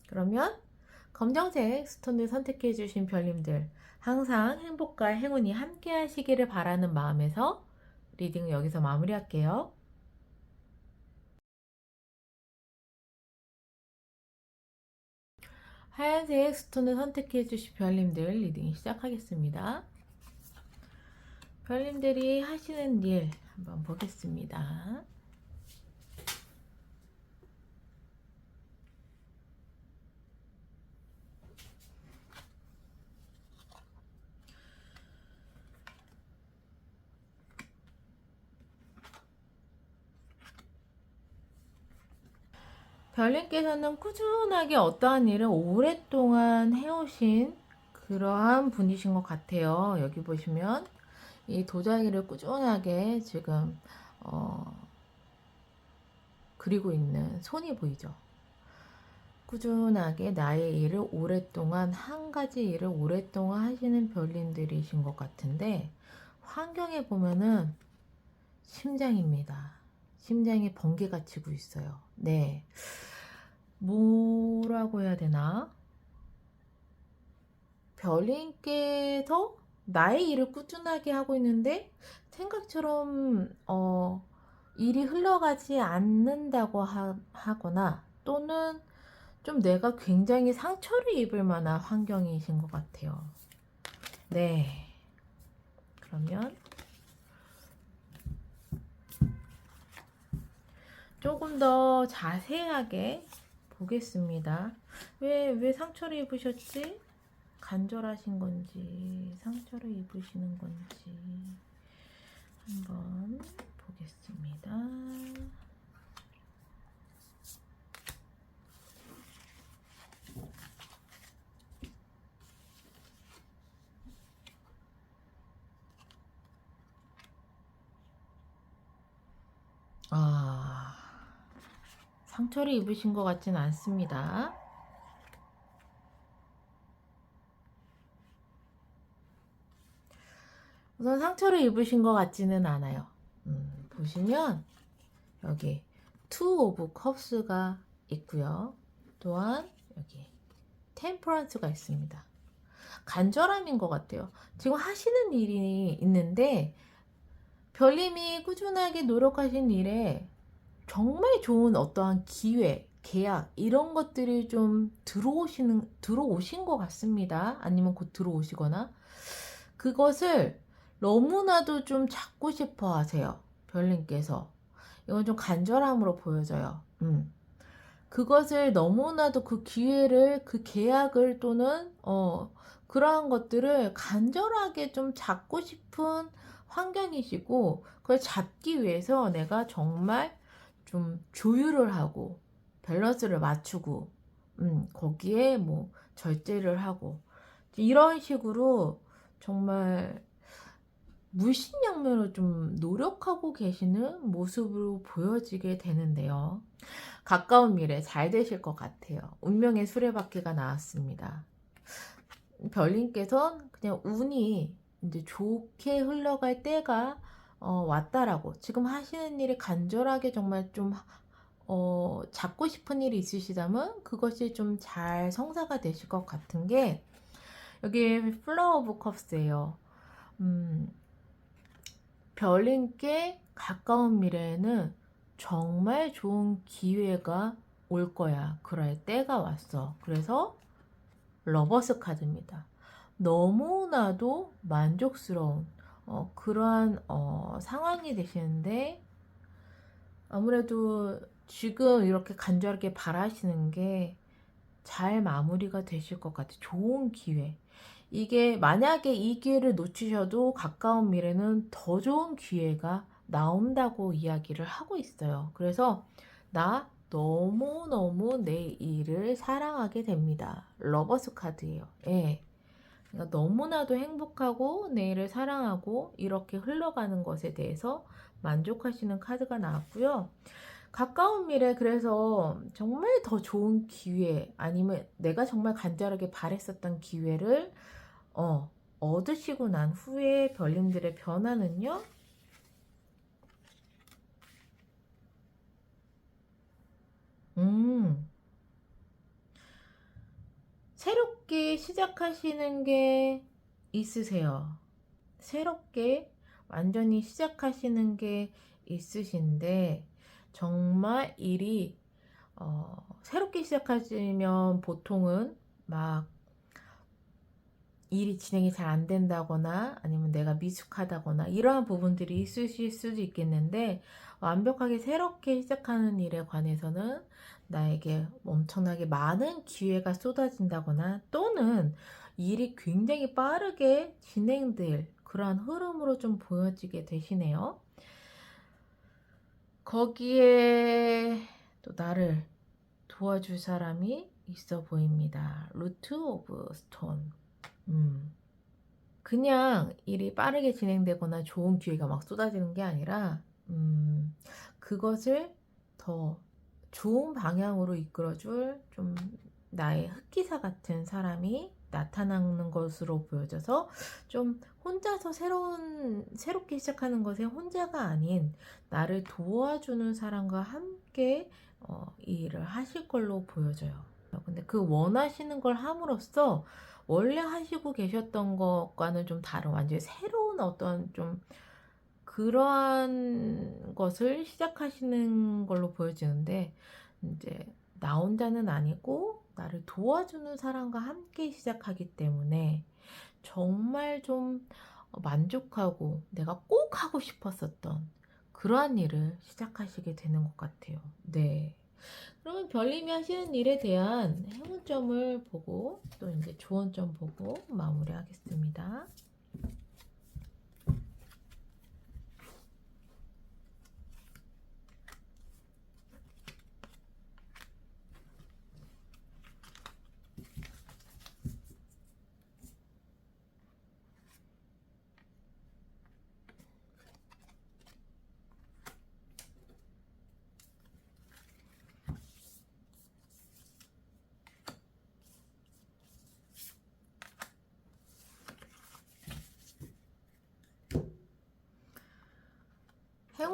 그러면 검정색 스톤을 선택해 주신 별님들, 항상 행복과 행운이 함께 하시기를 바라는 마음에서 리딩을 여기서 마무리할게요. 하얀색 스톤을 선택해 주신 별님들 리딩 시작하겠습니다. 별님들이 하시는 일 한번 보겠습니다. 별님께서는 꾸준하게 어떠한 일을 오랫동안 해오신 그러한 분이신 것 같아요. 여기 보시면 이 도자기를 꾸준하게 지금 그리고 있는 손이 보이죠. 꾸준하게 나의 일을 오랫동안, 한 가지 일을 오랫동안 하시는 별님들이신 것 같은데, 환경에 보면은 심장입니다. 심장에 번개가 치고 있어요. 네, 뭐라고 해야 되나? 별님께서 나의 일을 꾸준하게 하고 있는데 생각처럼 일이 흘러가지 않는다고 하거나, 또는 좀 내가 굉장히 상처를 입을 만한 환경이신 것 같아요. 네, 그러면 조금 더 자세하게 보겠습니다. 왜 상처를 입으셨지? 간절하신 건지 상처를 입으시는 건지 한번 보겠습니다. 상처를 입으신 것 같진 않습니다. 우선 상처를 입으신 것 같지는 않아요. 보시면 여기 투 오브 컵스가 있고요. 또한 여기 템퍼런스가 있습니다. 간절함인 것 같아요. 지금 하시는 일이 있는데 별님이 꾸준하게 노력하신 일에 정말 좋은 어떠한 기회, 계약 이런 것들이 좀 들어오신 것 같습니다. 아니면 곧 들어오시거나 그것을 너무나도 좀 잡고 싶어 하세요. 별님께서. 이건 좀 간절함으로 보여져요. 그것을 너무나도 그 기회를, 그 계약을 또는, 그러한 것들을 간절하게 좀 잡고 싶은 환경이시고, 그걸 잡기 위해서 내가 정말 좀 조율을 하고, 밸런스를 맞추고, 거기에 뭐 절제를 하고, 이런 식으로 정말 물심양면으로 좀 노력하고 계시는 모습으로 보여지게 되는데요. 가까운 미래 잘 되실 것 같아요. 운명의 수레바퀴가 나왔습니다. 별님께서는 그냥 운이 이제 좋게 흘러갈 때가 왔다라고, 지금 하시는 일이 간절하게 정말 좀 잡고 싶은 일이 있으시다면 그것이 좀 잘 성사가 되실 것 같은 게, 여기 플라워 오브 컵스예요. 별님께 가까운 미래에는 정말 좋은 기회가 올 거야. 그럴 때가 왔어. 그래서 러버스 카드입니다. 너무나도 만족스러운 그러한 상황이 되시는데, 아무래도 지금 이렇게 간절하게 바라시는 게 잘 마무리가 되실 것 같아요. 좋은 기회. 이게 만약에 이 기회를 놓치셔도 가까운 미래는 더 좋은 기회가 나온다고 이야기를 하고 있어요. 그래서 나 너무너무 내 일을 사랑하게 됩니다. 러버스 카드예요. 예. 그러니까 너무나도 행복하고 내 일을 사랑하고 이렇게 흘러가는 것에 대해서 만족하시는 카드가 나왔고요. 가까운 미래, 그래서 정말 더 좋은 기회, 아니면 내가 정말 간절하게 바랬었던 기회를 얻으시고 난 후에 별님들의 변화는요, 음, 새롭게 시작하시는 게 있으세요. 새롭게 완전히 시작하시는 게 있으신데, 정말 일이 새롭게 시작하시면 보통은 막 일이 진행이 잘 안 된다거나 아니면 내가 미숙하다거나 이러한 부분들이 있으실 수도 있겠는데, 완벽하게 새롭게 시작하는 일에 관해서는 나에게 엄청나게 많은 기회가 쏟아진다거나 또는 일이 굉장히 빠르게 진행될 그러한 흐름으로 좀 보여지게 되시네요. 거기에 또 나를 도와줄 사람이 있어 보입니다. 루트 오브 스톤. 그냥 일이 빠르게 진행되거나 좋은 기회가 막 쏟아지는 게 아니라, 그것을 더 좋은 방향으로 이끌어줄 좀 나의 흑기사 같은 사람이 나타나는 것으로 보여져서, 좀 혼자서 새롭게 시작하는 것에 혼자가 아닌 나를 도와주는 사람과 함께 이 일을 하실 걸로 보여져요. 근데 그 원하시는 걸 함으로써 원래 하시고 계셨던 것과는 좀 다른 완전히 새로운 어떤 좀 그러한 것을 시작하시는 걸로 보여지는데, 이제 나 혼자는 아니고 나를 도와주는 사람과 함께 시작하기 때문에 정말 좀 만족하고 내가 꼭 하고 싶었었던 그러한 일을 시작하시게 되는 것 같아요. 네. 그러면 별님이 하시는 일에 대한 행운점을 보고 또 이제 조언점 보고 마무리하겠습니다.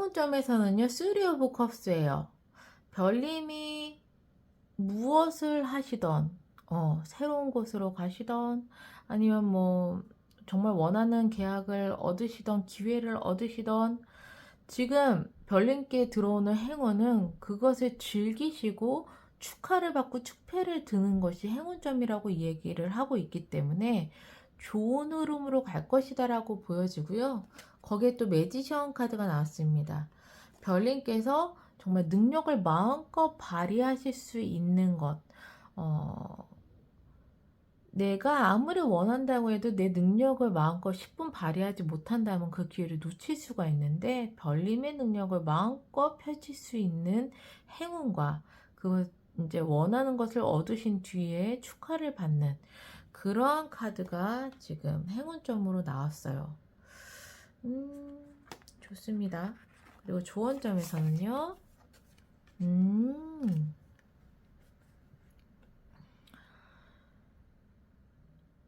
행운점에서는요, 쓰리 오브 컵스예요. 별님이 무엇을 하시던, 새로운 곳으로 가시던, 아니면 뭐, 정말 원하는 계약을 얻으시던, 기회를 얻으시던, 지금 별님께 들어오는 행운은 그것을 즐기시고 축하를 받고 축배를 드는 것이 행운점이라고 얘기를 하고 있기 때문에 좋은 흐름으로 갈 것이다라고 보여지고요. 거기에 또 매지션 카드가 나왔습니다. 별님께서 정말 능력을 마음껏 발휘하실 수 있는 것, 내가 아무리 원한다고 해도 내 능력을 마음껏 10분 발휘하지 못한다면 그 기회를 놓칠 수가 있는데, 별님의 능력을 마음껏 펼칠 수 있는 행운과 그 이제 원하는 것을 얻으신 뒤에 축하를 받는 그러한 카드가 지금 행운점으로 나왔어요. 좋습니다. 그리고 조언점에서는요,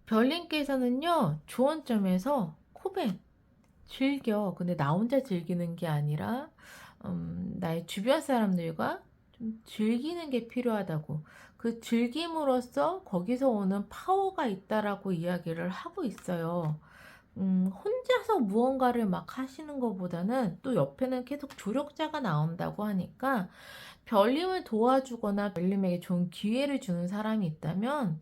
별님께서는요, 조언점에서 코벤 즐겨. 근데 나 혼자 즐기는 게 아니라 나의 주변 사람들과 좀 즐기는 게 필요하다고. 그 즐김으로써 거기서 오는 파워가 있다라고 이야기를 하고 있어요. 혼자서 무언가를 막 하시는 것보다는 또 옆에는 계속 조력자가 나온다고 하니까, 별님을 도와주거나 별님에게 좋은 기회를 주는 사람이 있다면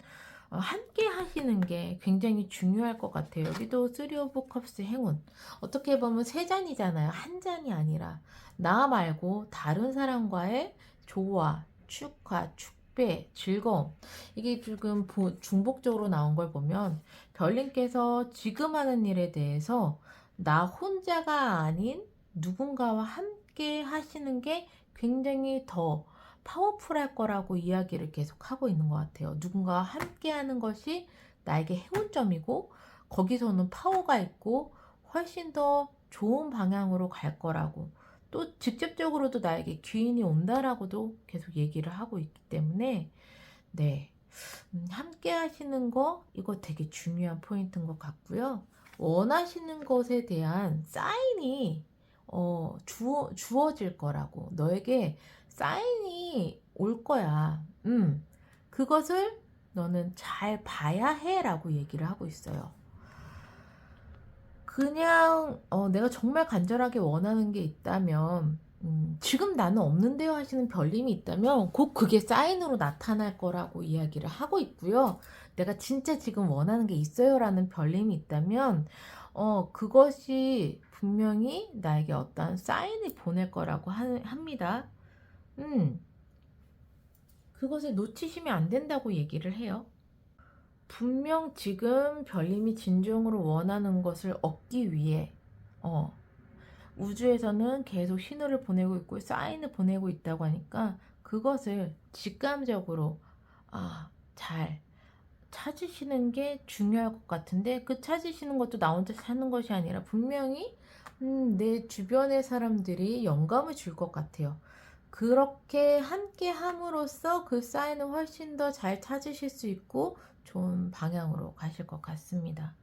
함께 하시는 게 굉장히 중요할 것 같아요. 여기도 쓰리 오브 컵스 행운. 어떻게 보면 세 잔이잖아요. 한 잔이 아니라 나 말고 다른 사람과의 조화, 축하, 축배, 즐거움. 이게 지금 중복적으로 나온 걸 보면 별님께서 지금 하는 일에 대해서 나 혼자가 아닌 누군가와 함께 하시는 게 굉장히 더 파워풀할 거라고 이야기를 계속 하고 있는 것 같아요. 누군가와 함께 하는 것이 나에게 행운점이고, 거기서는 파워가 있고 훨씬 더 좋은 방향으로 갈 거라고, 또 직접적으로도 나에게 귀인이 온다라고도 계속 얘기를 하고 있기 때문에, 네, 함께 하시는 거, 이거 되게 중요한 포인트인 것 같고요. 원하시는 것에 대한 사인이 주어질 거라고, 너에게 사인이 올 거야. 그것을 너는 잘 봐야 해 라고 얘기를 하고 있어요. 그냥 내가 정말 간절하게 원하는 게 있다면, 지금 나는 없는데요 하시는 별님이 있다면 곧 그게 사인으로 나타날 거라고 이야기를 하고 있고요. 내가 진짜 지금 원하는 게 있어요 라는 별님이 있다면 그것이 분명히 나에게 어떤 사인을 보낼 거라고 합니다. 그것을 놓치시면 안 된다고 얘기를 해요. 분명 지금 별님이 진정으로 원하는 것을 얻기 위해 우주에서는 계속 신호를 보내고 있고 사인을 보내고 있다고 하니까, 그것을 직감적으로 잘 찾으시는 게 중요할 것 같은데, 그 찾으시는 것도 나 혼자 찾는 것이 아니라 분명히 내 주변의 사람들이 영감을 줄 것 같아요. 그렇게 함께 함으로써 그 사인을 훨씬 더 잘 찾으실 수 있고 좋은 방향으로 가실 것 같습니다.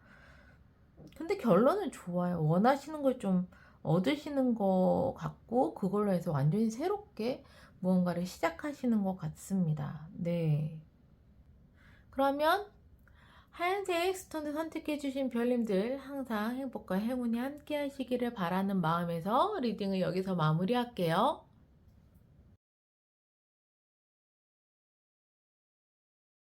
근데 결론은 좋아요. 원하시는 걸 좀 얻으시는 것 같고, 그걸로 해서 완전히 새롭게 무언가를 시작하시는 것 같습니다. 네. 그러면 하얀색 스톤을 선택해주신 별님들, 항상 행복과 행운이 함께 하시기를 바라는 마음에서 리딩을 여기서 마무리할게요.